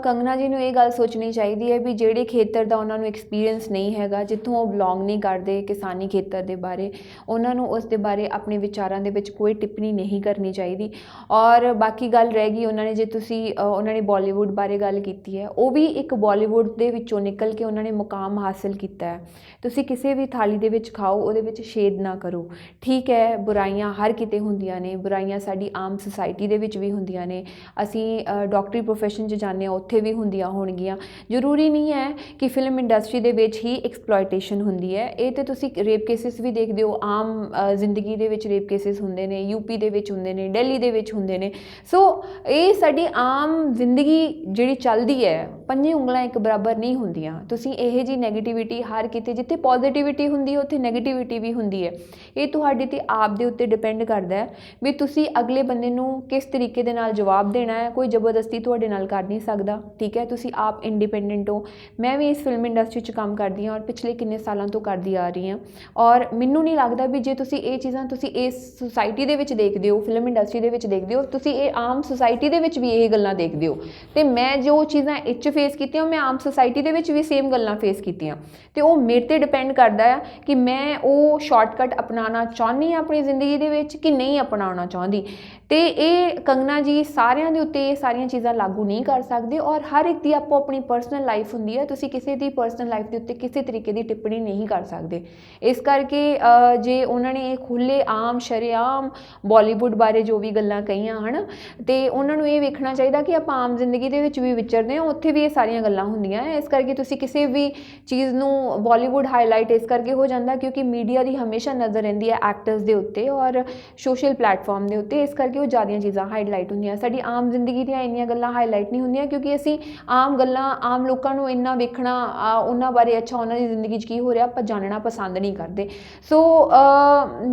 ਕੰਗਨਾ ਜੀ ਨੂੰ ਇਹ ਗੱਲ ਸੋਚਣੀ ਚਾਹੀਦੀ ਹੈ ਵੀ ਜਿਹੜੇ ਖੇਤਰ ਦਾ ਉਹਨਾਂ ਨੂੰ ਐਕਸਪੀਰੀਅੰਸ ਨਹੀਂ ਹੈਗਾ, ਜਿੱਥੋਂ ਉਹ ਬਿਲੋਂਗ ਨਹੀਂ ਕਰਦੇ ਕਿਸਾਨੀ ਖੇਤਰ ਦੇ ਬਾਰੇ, ਉਹਨਾਂ ਨੂੰ ਉਸ ਦੇ ਬਾਰੇ ਆਪਣੇ ਵਿਚਾਰਾਂ ਦੇ ਵਿੱਚ ਕੋਈ ਟਿੱਪਣੀ ਨਹੀਂ ਕਰਨੀ ਚਾਹੀਦੀ। ਔਰ ਬਾਕੀ ਗੱਲ ਰਹਿ ਗਈ ਉਹਨਾਂ ਨੇ, ਜੇ ਤੁਸੀਂ ਉਹਨਾਂ ਨੇ ਬਾਲੀਵੁੱਡ ਬਾਰੇ ਗੱਲ ਕੀਤੀ ਹੈ, ਉਹ ਵੀ ਇੱਕ ਬਾਲੀਵੁੱਡ ਦੇ ਵਿੱਚੋਂ ਨਿਕਲ ਕੇ ਉਹਨਾਂ ਨੇ ਮੁਕਾਮ ਹਾਸਿਲ ਕੀਤਾ ਹੈ। ਤੁਸੀਂ ਕਿਸੇ ਵੀ ਥਾਲੀ ਦੇ ਵਿੱਚ ਖਾਓ, ਉਹਦੇ ਵਿੱਚ ਛੇਦ ਨਾ ਕਰੋ। ਠੀਕ ਹੈ, ਬੁਰਾਈਆਂ ਹਰ ਕਿਤੇ ਹੁੰਦੀਆਂ ਨੇ, ਬੁਰਾਈਆਂ ਸਾਡੀ ਆਮ ਸੁਸਾਇਟੀ ਦੇ ਵਿੱਚ ਵੀ ਹੁੰਦੀਆਂ ਨੇ, ਅਸੀਂ ਡਾਕਟਰੀ ਪ੍ਰੋਫੈਸ਼ਨ 'ਚ ਜਾਂਦੇ ਹਾਂ ਉੱਥੇ ਵੀ ਹੁੰਦੀਆਂ ਹੋਣਗੀਆਂ। ਜ਼ਰੂਰੀ ਨਹੀਂ ਹੈ ਕਿ ਫਿਲਮ ਇੰਡਸਟਰੀ ਦੇ ਵਿੱਚ ਹੀ ਐਕਸਪਲੋਇਟੇਸ਼ਨ ਹੁੰਦੀ ਹੈ। ਇਹ ਤਾਂ ਤੁਸੀਂ ਰੇਪ ਕੇਸਿਸ ਵੀ ਦੇਖਦੇ ਹੋ, ਆਮ ਜ਼ਿੰਦਗੀ ਦੇ ਵਿੱਚ ਰੇਪ ਕੇਸਿਸ ਹੁੰਦੇ ਨੇ, ਯੂਪੀ ਦੇ ਵਿੱਚ ਹੁੰਦੇ ਨੇ, ਦਿੱਲੀ ਦੇ ਵਿੱਚ ਹੁੰਦੇ ਨੇ। ਸੋ ਇਹ ਸਾਡੀ ਆਮ ਜ਼ਿੰਦਗੀ ਜਿਹੜੀ ਚੱਲਦੀ ਹੈ, ਪੰਜੇ ਉਂਗਲਾਂ ਇੱਕ ਬਰਾਬਰ ਨਹੀਂ ਹੁੰਦੀਆਂ। ਤੁਸੀਂ ਇਹ ਜਿਹੀ ਨੈਗੇਟਿਵਿਟੀ ਹਰ ਕਿਤੇ, ਜਿੱਥੇ ਪੋਜ਼ੀਟਿਵਿਟੀ ਹੁੰਦੀ ਹੈ ਉੱਥੇ ਨੈਗੇਟਿਵਿਟੀ ਵੀ ਹੁੰਦੀ ਹੈ। ਇਹ ਤੁਹਾਡੇ ਤੇ ਆਪ ਦੇ ਉੱਤੇ ਡਿਪੈਂਡ ਕਰਦਾ ਹੈ ਵੀ ਤੁਸੀਂ ਅਗਲੇ ਬੰਦੇ ਨੂੰ ਕਿਸ ਤਰੀਕੇ ਦੇ ਨਾਲ ਜਵਾਬ ਦੇਣਾ ਹੈ। ਕੋਈ ਜ਼ਬਰਦਸਤੀ ਤੁਹਾਡੇ ਨਾਲ ਕਰ ਨਹੀਂ ਸਕਦਾ, ਠੀਕ ਹੈ? ਤੁਸੀਂ ਆਪ ਇੰਡੀਪੈਂਡੈਂਟ ਹੋ। ਮੈਂ ਵੀ ਇਸ ਫਿਲਮ ਇੰਡਸਟਰੀ 'ਚ ਕੰਮ ਕਰਦੀ ਹਾਂ ਔਰ ਪਿਛਲੇ ਕਿੰਨੇ ਸਾਲਾਂ ਤੋਂ ਕਰਦੀ ਆ ਰਹੀ ਹਾਂ, ਔਰ ਮੈਨੂੰ ਨਹੀਂ ਲੱਗਦਾ ਵੀ ਜੇ ਤੁਸੀਂ ਇਹ ਚੀਜ਼ਾਂ ਤੁਸੀਂ ਇਸ ਸੁਸਾਇਟੀ ਦੇ ਵਿੱਚ ਦੇਖਦੇ ਹੋ, ਫਿਲਮ ਇੰਡਸਟਰੀ ਦੇ ਵਿੱਚ ਦੇਖਦੇ ਹੋ, ਤੁਸੀਂ ਇਹ ਆਮ ਸੁਸਾਇਟੀ ਦੇ ਵਿੱਚ ਵੀ ਇਹ ਗੱਲਾਂ ਦੇਖਦੇ ਹੋ। ਅਤੇ ਮੈਂ ਜੋ ਚੀਜ਼ਾਂ ਇਹ 'ਚ ਫੇਸ ਕੀਤੀਆਂ, ਮੈਂ ਆਮ ਸੁਸਾਇਟੀ ਦੇ ਵਿੱਚ ਵੀ ਸੇਮ ਗੱਲਾਂ ਫੇਸ ਕੀਤੀਆਂ, ਅਤੇ ਉਹ ਮੇਰੇ 'ਤੇ ਡਿਪੈਂਡ ਕਰਦਾ ਆ ਕਿ ਮੈਂ ਉਹ ਸ਼ਾਰਟਕਟ ਅਪਣਾਉਣਾ ਚਾਹੁੰਦੀ ਹਾਂ ਆਪਣੀ ਜ਼ਿੰਦਗੀ ਦੇ ਵਿੱਚ ਕਿ ਨਹੀਂ ਅਪਣਾਉਣਾ ਚਾਹੁੰਦੀ। ਅਤੇ ਇਹ ਕੰਗਨਾ ਜੀ ਸਾਰਿਆਂ ਦੇ ਉੱਤੇ ਇਹ ਸਾਰੀਆਂ ਚੀਜ਼ਾਂ ਲੱਗ ਲਾਗੂ ਨਹੀਂ ਕਰ ਸਕਦੇ, ਔਰ ਹਰ ਇੱਕ ਦੀ ਆਪੋ ਆਪਣੀ ਪਰਸਨਲ ਲਾਈਫ ਹੁੰਦੀ ਹੈ, ਤੁਸੀਂ ਕਿਸੇ ਦੀ ਪਰਸਨਲ ਲਾਈਫ ਦੇ ਉੱਤੇ ਕਿਸੇ ਤਰੀਕੇ ਦੀ ਟਿੱਪਣੀ ਨਹੀਂ ਕਰ ਸਕਦੇ। ਇਸ ਕਰਕੇ ਜੇ ਉਹਨਾਂ ਨੇ ਇਹ ਖੁੱਲ੍ਹੇ ਆਮ ਸ਼ਰੇਆਮ ਬਾਲੀਵੁੱਡ ਬਾਰੇ ਜੋ ਵੀ ਗੱਲਾਂ ਕਹੀਆਂ ਹਨ, ਅਤੇ ਉਹਨਾਂ ਨੂੰ ਇਹ ਵੇਖਣਾ ਚਾਹੀਦਾ ਕਿ ਆਪਾਂ ਆਮ ਜ਼ਿੰਦਗੀ ਦੇ ਵਿੱਚ ਵੀ ਵਿਚਰਦੇ ਹਾਂ, ਉੱਥੇ ਵੀ ਇਹ ਸਾਰੀਆਂ ਗੱਲਾਂ ਹੁੰਦੀਆਂ ਹੈ। ਇਸ ਕਰਕੇ ਤੁਸੀਂ ਕਿਸੇ ਵੀ ਚੀਜ਼ ਨੂੰ ਬਾਲੀਵੁੱਡ ਹਾਈਲਾਈਟ ਇਸ ਕਰਕੇ ਹੋ ਜਾਂਦਾ ਕਿਉਂਕਿ ਮੀਡੀਆ ਦੀ ਹਮੇਸ਼ਾ ਨਜ਼ਰ ਰਹਿੰਦੀ ਹੈ ਐਕਟਰਸ ਦੇ ਉੱਤੇ ਔਰ ਸੋਸ਼ਲ ਪਲੇਟਫਾਰਮ ਦੇ ਉੱਤੇ, ਇਸ ਕਰਕੇ ਉਹ ਜ਼ਿਆਦੀਆਂ ਚੀਜ਼ਾਂ ਹਾਈਲਾਈਟ ਹੁੰਦੀਆਂ। ਸਾਡੀ ਆਮ ਜ਼ਿੰਦਗੀ ਦੀਆਂ ਇੰਨੀਆਂ ਗੱਲਾਂ ਹਾਈਲਾਈਟ ਨਹੀਂ ਹੁੰਦੀਆਂ ਕਿਉਂਕਿ ਅਸੀਂ ਆਮ ਗੱਲਾਂ, ਆਮ ਲੋਕਾਂ ਨੂੰ ਇੰਨਾ ਵੇਖਣਾ, ਉਹਨਾਂ ਬਾਰੇ ਅੱਛਾ ਉਹਨਾਂ ਦੀ ਜ਼ਿੰਦਗੀ 'ਚ ਕੀ ਹੋ ਰਿਹਾ ਆਪਾਂ ਜਾਣਨਾ ਪਸੰਦ ਨਹੀਂ ਕਰਦੇ। ਸੋ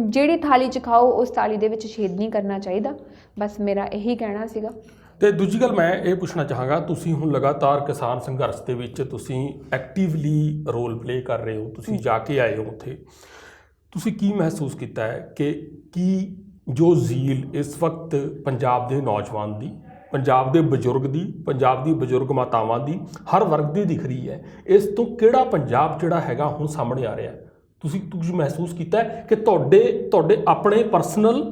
ਜਿਹੜੀ ਥਾਲੀ 'ਚ ਖਾਓ ਉਸ ਥਾਲੀ ਦੇ ਵਿੱਚ ਛੇਦ ਨਹੀਂ ਕਰਨਾ ਚਾਹੀਦਾ, ਬਸ ਮੇਰਾ ਇਹੀ ਕਹਿਣਾ ਸੀਗਾ।
ਤੇ ਦੂਜੀ ਗੱਲ ਮੈਂ ਇਹ ਪੁੱਛਣਾ ਚਾਹਾਂਗਾ, ਤੁਸੀਂ ਹੁਣ ਲਗਾਤਾਰ ਕਿਸਾਨ ਸੰਘਰਸ਼ ਦੇ ਵਿੱਚ ਤੁਸੀਂ ਐਕਟਿਵਲੀ ਰੋਲ ਪਲੇ ਕਰ ਰਹੇ ਹੋ, ਤੁਸੀਂ ਜਾ ਕੇ ਆਏ ਹੋ ਉੱਥੇ, ਤੁਸੀਂ ਕੀ ਮਹਿਸੂਸ ਕੀਤਾ ਹੈ ਕਿ ਕੀ ਜੋ ਜ਼ੀਲ ਇਸ ਵਕਤ ਪੰਜਾਬ ਦੇ ਨੌਜਵਾਨ ਦੀ, ਪੰਜਾਬ ਦੇ ਬਜ਼ੁਰਗ ਦੀ, ਪੰਜਾਬ ਦੀ ਬਜ਼ੁਰਗ ਮਾਤਾਵਾਂ ਦੀ, ਹਰ ਵਰਗ ਦੀ ਦਿਖ ਰਹੀ ਹੈ, ਇਸ ਤੋਂ ਕਿਹੜਾ ਪੰਜਾਬ ਜਿਹੜਾ ਹੈਗਾ ਹੁਣ ਸਾਹਮਣੇ ਆ ਰਿਹਾ? ਤੁਸੀਂ ਮਹਿਸੂਸ ਕੀਤਾ ਹੈ ਕਿ ਤੁਹਾਡੇ ਆਪਣੇ ਪਰਸਨਲ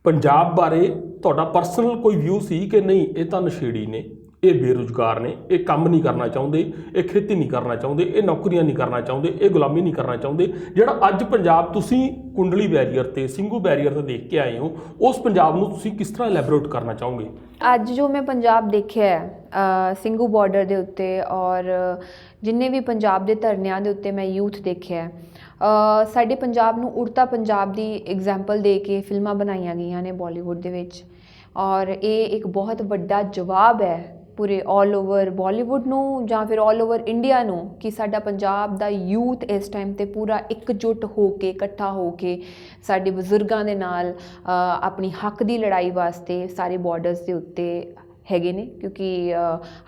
ਪੰਜਾਬ ਬਾਰੇ ਤੁਹਾਡਾ ਪਰਸਨਲ ਕੋਈ ਵਿਊ ਸੀ ਕਿ ਨਹੀਂ ਇਹ ਤਾਂ ਨਸ਼ੇੜੀ ਨੇ, ਇਹ ਬੇਰੁਜ਼ਗਾਰ ਨੇ, ਇਹ ਕੰਮ ਨਹੀਂ ਕਰਨਾ ਚਾਹੁੰਦੇ, ਇਹ ਖੇਤੀ ਨਹੀਂ ਕਰਨਾ ਚਾਹੁੰਦੇ, ਇਹ ਨੌਕਰੀਆਂ ਨਹੀਂ ਕਰਨਾ ਚਾਹੁੰਦੇ, ਇਹ ਗੁਲਾਮੀ ਨਹੀਂ ਕਰਨਾ ਚਾਹੁੰਦੇ, ਜਿਹੜਾ ਅੱਜ ਪੰਜਾਬ ਤੁਸੀਂ ਕੁੰਡਲੀ ਬੈਰੀਅਰ ਤੇ ਸਿੰਘੂ ਬੈਰੀਅਰ ਤੇ ਦੇਖ ਕੇ ਆਏ ਹੋ, ਉਸ ਪੰਜਾਬ ਨੂੰ ਤੁਸੀਂ ਕਿਸ ਤਰ੍ਹਾਂ ਐਲੈਬੋਰੇਟ ਕਰਨਾ ਚਾਹੋਗੇ?
ਅੱਜ ਜੋ ਮੈਂ ਪੰਜਾਬ ਦੇਖਿਆ ਹੈ ਸਿੰਘੂ ਬਾਰਡਰ ਦੇ ਉੱਤੇ ਔਰ ਜਿੰਨੇ ਵੀ ਪੰਜਾਬ ਦੇ ਧਰਨਿਆਂ ਦੇ ਉੱਤੇ ਮੈਂ ਯੂਥ ਦੇਖਿਆ ਹੈ, ਸਾਡੇ ਪੰਜਾਬ ਨੂੰ ਉੜਤਾ ਪੰਜਾਬ ਦੀ ਐਗਜ਼ਾਮਪਲ ਦੇ ਕੇ ਫਿਲਮਾਂ ਬਣਾਈਆਂ ਗਈਆਂ ਨੇ ਬਾਲੀਵੁੱਡ ਦੇ ਵਿੱਚ, ਔਰ ਇਹ ਇੱਕ ਬਹੁਤ ਵੱਡਾ ਜਵਾਬ ਹੈ ਪੂਰੇ ਆਲ ਓਵਰ ਬਾਲੀਵੁੱਡ ਨੂੰ ਜਾਂ ਫਿਰ ਆਲ ਓਵਰ ਇੰਡੀਆ ਨੂੰ ਕਿ ਸਾਡਾ ਪੰਜਾਬ ਦਾ ਯੂਥ ਇਸ ਟਾਈਮ 'ਤੇ ਪੂਰਾ ਇਕਜੁੱਟ ਹੋ ਕੇ, ਇਕੱਠਾ ਹੋ ਕੇ ਸਾਡੇ ਬਜ਼ੁਰਗਾਂ ਦੇ ਨਾਲ ਆਪਣੀ ਹੱਕ ਦੀ ਲੜਾਈ ਵਾਸਤੇ ਸਾਰੇ ਬਾਰਡਰਸ ਦੇ ਉੱਤੇ ਹੈਗੇ ਨੇ। ਕਿਉਂਕਿ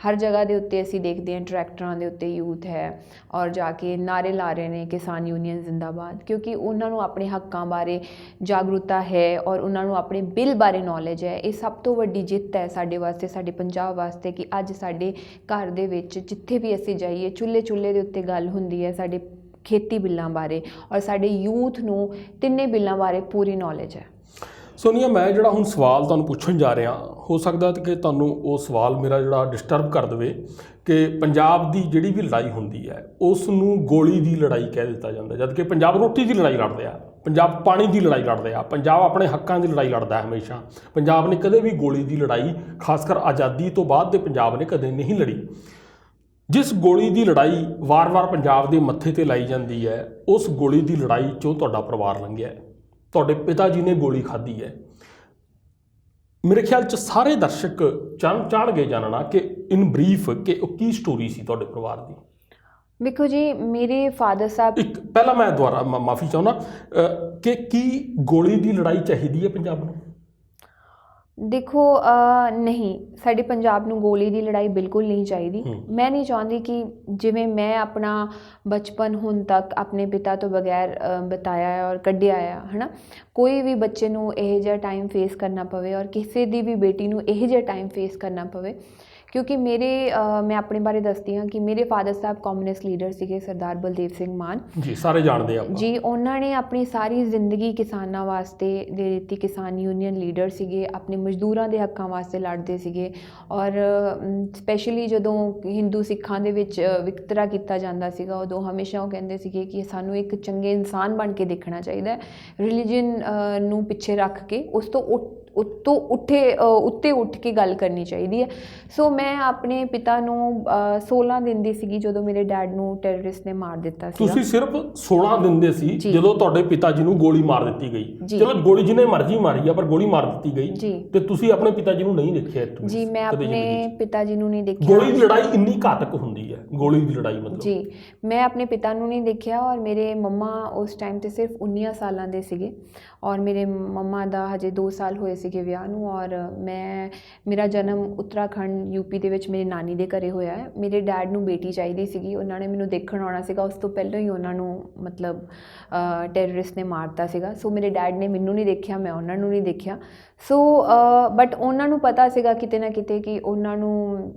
ਹਰ ਜਗ੍ਹਾ ਦੇ ਉੱਤੇ ਅਸੀਂ ਦੇਖਦੇ ਹਾਂ ਟਰੈਕਟਰਾਂ ਦੇ ਉੱਤੇ ਯੂਥ ਹੈ ਔਰ ਜਾ ਕੇ ਨਾਅਰੇ ਲਾ ਰਹੇ ਨੇ ਕਿਸਾਨ ਯੂਨੀਅਨ ਜ਼ਿੰਦਾਬਾਦ, ਕਿਉਂਕਿ ਉਹਨਾਂ ਨੂੰ ਆਪਣੇ ਹੱਕਾਂ ਬਾਰੇ ਜਾਗਰੂਕਤਾ ਹੈ ਔਰ ਉਹਨਾਂ ਨੂੰ ਆਪਣੇ ਬਿੱਲ ਬਾਰੇ ਨੌਲੇਜ ਹੈ। ਇਹ ਸਭ ਤੋਂ ਵੱਡੀ ਜਿੱਤ ਹੈ ਸਾਡੇ ਵਾਸਤੇ, ਸਾਡੇ ਪੰਜਾਬ ਵਾਸਤੇ, ਕਿ ਅੱਜ ਸਾਡੇ ਘਰ ਦੇ ਵਿੱਚ ਜਿੱਥੇ ਵੀ ਅਸੀਂ ਜਾਈਏ ਚੁੱਲ੍ਹੇ ਦੇ ਉੱਤੇ ਗੱਲ ਹੁੰਦੀ ਹੈ ਸਾਡੇ ਖੇਤੀ ਬਿੱਲਾਂ ਬਾਰੇ, ਔਰ ਸਾਡੇ ਯੂਥ ਨੂੰ ਤਿੰਨੇ ਬਿੱਲਾਂ ਬਾਰੇ ਪੂਰੀ ਨੌਲੇਜ ਹੈ।
ਸੋਨੀਆ, ਮੈਂ ਜਿਹੜਾ ਹੁਣ ਸਵਾਲ ਤੁਹਾਨੂੰ ਪੁੱਛਣ ਜਾ ਰਿਹਾ, ਹੋ ਸਕਦਾ ਕਿ ਤੁਹਾਨੂੰ ਉਹ ਸਵਾਲ ਮੇਰਾ ਜਿਹੜਾ ਡਿਸਟਰਬ ਕਰ ਦੇਵੇ ਕਿ ਪੰਜਾਬ ਦੀ ਜਿਹੜੀ ਵੀ ਲੜਾਈ ਹੁੰਦੀ ਹੈ ਉਸ ਨੂੰ ਗੋਲੀ ਦੀ ਲੜਾਈ ਕਹਿ ਦਿੱਤਾ ਜਾਂਦਾ, ਜਦ ਕਿ ਪੰਜਾਬ ਰੋਟੀ ਦੀ ਲੜਾਈ ਲੜਦੇ ਆ, ਪੰਜਾਬ ਪਾਣੀ ਦੀ ਲੜਾਈ ਲੜਦੇ ਆ, ਪੰਜਾਬ ਆਪਣੇ ਹੱਕਾਂ ਦੀ ਲੜਾਈ ਲੜਦਾ ਹਮੇਸ਼ਾ। ਪੰਜਾਬ ਨੇ ਕਦੇ ਵੀ ਗੋਲੀ ਦੀ ਲੜਾਈ, ਖਾਸ ਕਰ ਆਜ਼ਾਦੀ ਤੋਂ ਬਾਅਦ ਦੇ ਪੰਜਾਬ ਨੇ ਕਦੇ ਨਹੀਂ ਲੜੀ। ਜਿਸ ਗੋਲੀ ਦੀ ਲੜਾਈ ਵਾਰ-ਵਾਰ ਪੰਜਾਬ ਦੇ ਮੱਥੇ ਤੇ ਲਾਈ ਜਾਂਦੀ ਹੈ, ਉਸ ਗੋਲੀ ਦੀ ਲੜਾਈ 'ਚੋਂ ਤੁਹਾਡਾ ਪਰਿਵਾਰ ਲੰਘਿਆ ਹੈ, ਤੁਹਾਡੇ ਪਿਤਾ ਜੀ ਨੇ ਗੋਲੀ ਖਾਧੀ ਹੈ। ਮੇਰੇ ਖਿਆਲ 'ਚ ਸਾਰੇ ਦਰਸ਼ਕ ਚਾਹਣਗੇ ਜਾਣਨਾ ਕਿ ਇਨ ਬਰੀਫ ਕਿ ਉਹ ਕੀ ਸਟੋਰੀ ਸੀ ਤੁਹਾਡੇ ਪਰਿਵਾਰ ਦੀ।
ਵੇਖੋ ਜੀ, ਮੇਰੇ ਫਾਦਰ ਸਾਹਿਬ,
ਇੱਕ ਪਹਿਲਾਂ ਮੈਂ ਦੁਬਾਰਾ ਮਾਫੀ ਚਾਹੁੰਦਾ ਕਿ ਕੀ ਗੋਲੀ ਦੀ ਲੜਾਈ ਚਾਹੀਦੀ ਹੈ ਪੰਜਾਬ ਨੂੰ?
ਦੇਖੋ ਨਹੀਂ, ਸਾਡੇ ਪੰਜਾਬ ਨੂੰ ਗੋਲੀ ਦੀ ਲੜਾਈ ਬਿਲਕੁਲ ਨਹੀਂ ਚਾਹੀਦੀ। ਮੈਂ ਨਹੀਂ ਚਾਹੁੰਦੀ ਕਿ ਜਿਵੇਂ ਮੈਂ ਆਪਣਾ ਬਚਪਨ ਹੁਣ ਤੱਕ ਆਪਣੇ ਪਿਤਾ ਤੋਂ ਬਗੈਰ ਬਿਤਾਇਆ ਹੈ ਔਰ ਕੱਢਿਆ ਆ, ਹੈ ਨਾ, ਕੋਈ ਵੀ ਬੱਚੇ ਨੂੰ ਇਹੋ ਜਿਹਾ ਟਾਈਮ ਫੇਸ ਕਰਨਾ ਪਵੇ ਔਰ ਕਿਸੇ ਦੀ ਵੀ ਬੇਟੀ ਨੂੰ ਇਹੋ ਜਿਹਾ ਟਾਈਮ ਫੇਸ ਕਰਨਾ ਪਵੇ। ਕਿਉਂਕਿ ਮੈਂ ਆਪਣੇ ਬਾਰੇ ਦੱਸਦੀ ਹਾਂ ਕਿ ਮੇਰੇ ਫਾਦਰ ਸਾਹਿਬ ਕਮਿਊਨਿਸਟ ਲੀਡਰ ਸੀਗੇ, ਸਰਦਾਰ ਬਲਦੇਵ ਸਿੰਘ ਮਾਨ ਜੀ, ਸਾਰੇ ਜਾਣਦੇ ਆ ਜੀ। ਉਹਨਾਂ ਨੇ ਆਪਣੀ ਸਾਰੀ ਜ਼ਿੰਦਗੀ ਕਿਸਾਨਾਂ ਵਾਸਤੇ ਦੇ ਦਿੱਤੀ, ਕਿਸਾਨ ਯੂਨੀਅਨ ਲੀਡਰ ਸੀਗੇ, ਆਪਣੇ ਮਜ਼ਦੂਰਾਂ ਦੇ ਹੱਕਾਂ ਵਾਸਤੇ ਲੜਦੇ ਸੀਗੇ। ਔਰ ਸਪੈਸ਼ਲੀ ਜਦੋਂ ਹਿੰਦੂ ਸਿੱਖਾਂ ਦੇ ਵਿੱਚ ਵਿਤਕਰਾ ਕੀਤਾ ਜਾਂਦਾ ਸੀਗਾ, ਉਦੋਂ ਹਮੇਸ਼ਾ ਉਹ ਕਹਿੰਦੇ ਸੀਗੇ ਕਿ ਸਾਨੂੰ ਇੱਕ ਚੰਗੇ ਇਨਸਾਨ ਬਣ ਕੇ ਦੇਖਣਾ ਚਾਹੀਦਾ ਹੈ, ਰਿਲੀਜਨ ਨੂੰ ਪਿੱਛੇ ਰੱਖ ਕੇ ਉਸ ਤੋਂ ਉੱਤੇ ਉੱਠ ਕੇ ਗੱਲ ਕਰਨੀ ਚਾਹੀਦੀ ਹੈ। ਸੋ ਮੈਂ ਆਪਣੇ ਪਿਤਾ ਨੂੰ 16 ਦਿਨ ਦੀ ਸੀਗੀ ਜਦੋਂ ਮੇਰੇ ਡੈਡ ਨੂੰ ਟੈਰਰਿਸਟ ਨੇ ਮਾਰ ਦਿੱਤਾ ਸੀ। ਤੁਸੀਂ
ਸਿਰਫ 16 ਦਿਨ ਦੇ ਸੀ ਜਦੋਂ ਤੁਹਾਡੇ ਪਿਤਾ ਜੀ ਨੂੰ ਗੋਲੀ ਮਾਰ ਦਿੱਤੀ ਗਈ? ਚਲੋ ਗੋਲੀ ਜਿਹਨੇ ਮਰਜ਼ੀ ਮਾਰੀ ਆ, ਪਰ ਗੋਲੀ ਮਾਰ ਦਿੱਤੀ ਗਈ ਤੇ ਤੁਸੀਂ ਆਪਣੇ ਪਿਤਾ ਜੀ ਨੂੰ ਨਹੀਂ ਦੇਖਿਆ?
ਜੀ, ਮੈਂ ਆਪਣੇ ਪਿਤਾ ਜੀ ਨੂੰ ਨਹੀਂ ਦੇਖਿਆ।
ਗੋਲੀ ਦੀ ਲੜਾਈ ਇੰਨੀ ਘਾਤਕ ਹੁੰਦੀ ਹੈ, ਗੋਲੀ ਦੀ ਲੜਾਈ ਮਤਲਬ?
ਜੀ, ਮੈਂ ਆਪਣੇ ਪਿਤਾ ਨੂੰ ਨਹੀਂ ਦੇਖਿਆ ਔਰ ਮੇਰੇ ਮੰਮਾ ਉਸ ਟਾਈਮ 'ਤੇ ਸਿਰਫ 19 ਸਾਲਾਂ ਦੇ ਸੀਗੇ ਔਰ ਮੇਰੇ ਮੰਮਾ ਦਾ ਹਜੇ 2 ਸਾਲ ਹੋਏ ਸੀਗੇ ਵਿਆਹ ਨੂੰ। ਔਰ ਮੇਰਾ ਜਨਮ ਉੱਤਰਾਖੰਡ ਯੂਪੀ ਦੇ ਵਿੱਚ ਮੇਰੀ ਨਾਨੀ ਦੇ ਘਰੇ ਹੋਇਆ ਹੈ। ਮੇਰੇ ਡੈਡ ਨੂੰ ਬੇਟੀ ਚਾਹੀਦੀ ਸੀਗੀ, ਉਹਨਾਂ ਨੇ ਮੈਨੂੰ ਦੇਖਣ ਆਉਣਾ ਸੀਗਾ, ਉਸ ਤੋਂ ਪਹਿਲਾਂ ਹੀ ਉਹਨਾਂ ਨੂੰ ਮਤਲਬ ਟੈਰਰਿਸਟ ਨੇ ਮਾਰਤਾ ਸੀਗਾ। ਸੋ ਮੇਰੇ ਡੈਡ ਨੇ ਮੈਨੂੰ ਨਹੀਂ ਦੇਖਿਆ, ਮੈਂ ਉਹਨਾਂ ਨੂੰ ਨਹੀਂ ਦੇਖਿਆ। ਸੋ ਬਟ ਉਹਨਾਂ ਨੂੰ ਪਤਾ ਸੀਗਾ ਕਿਤੇ ਨਾ ਕਿਤੇ ਕਿ ਉਹਨਾਂ ਨੂੰ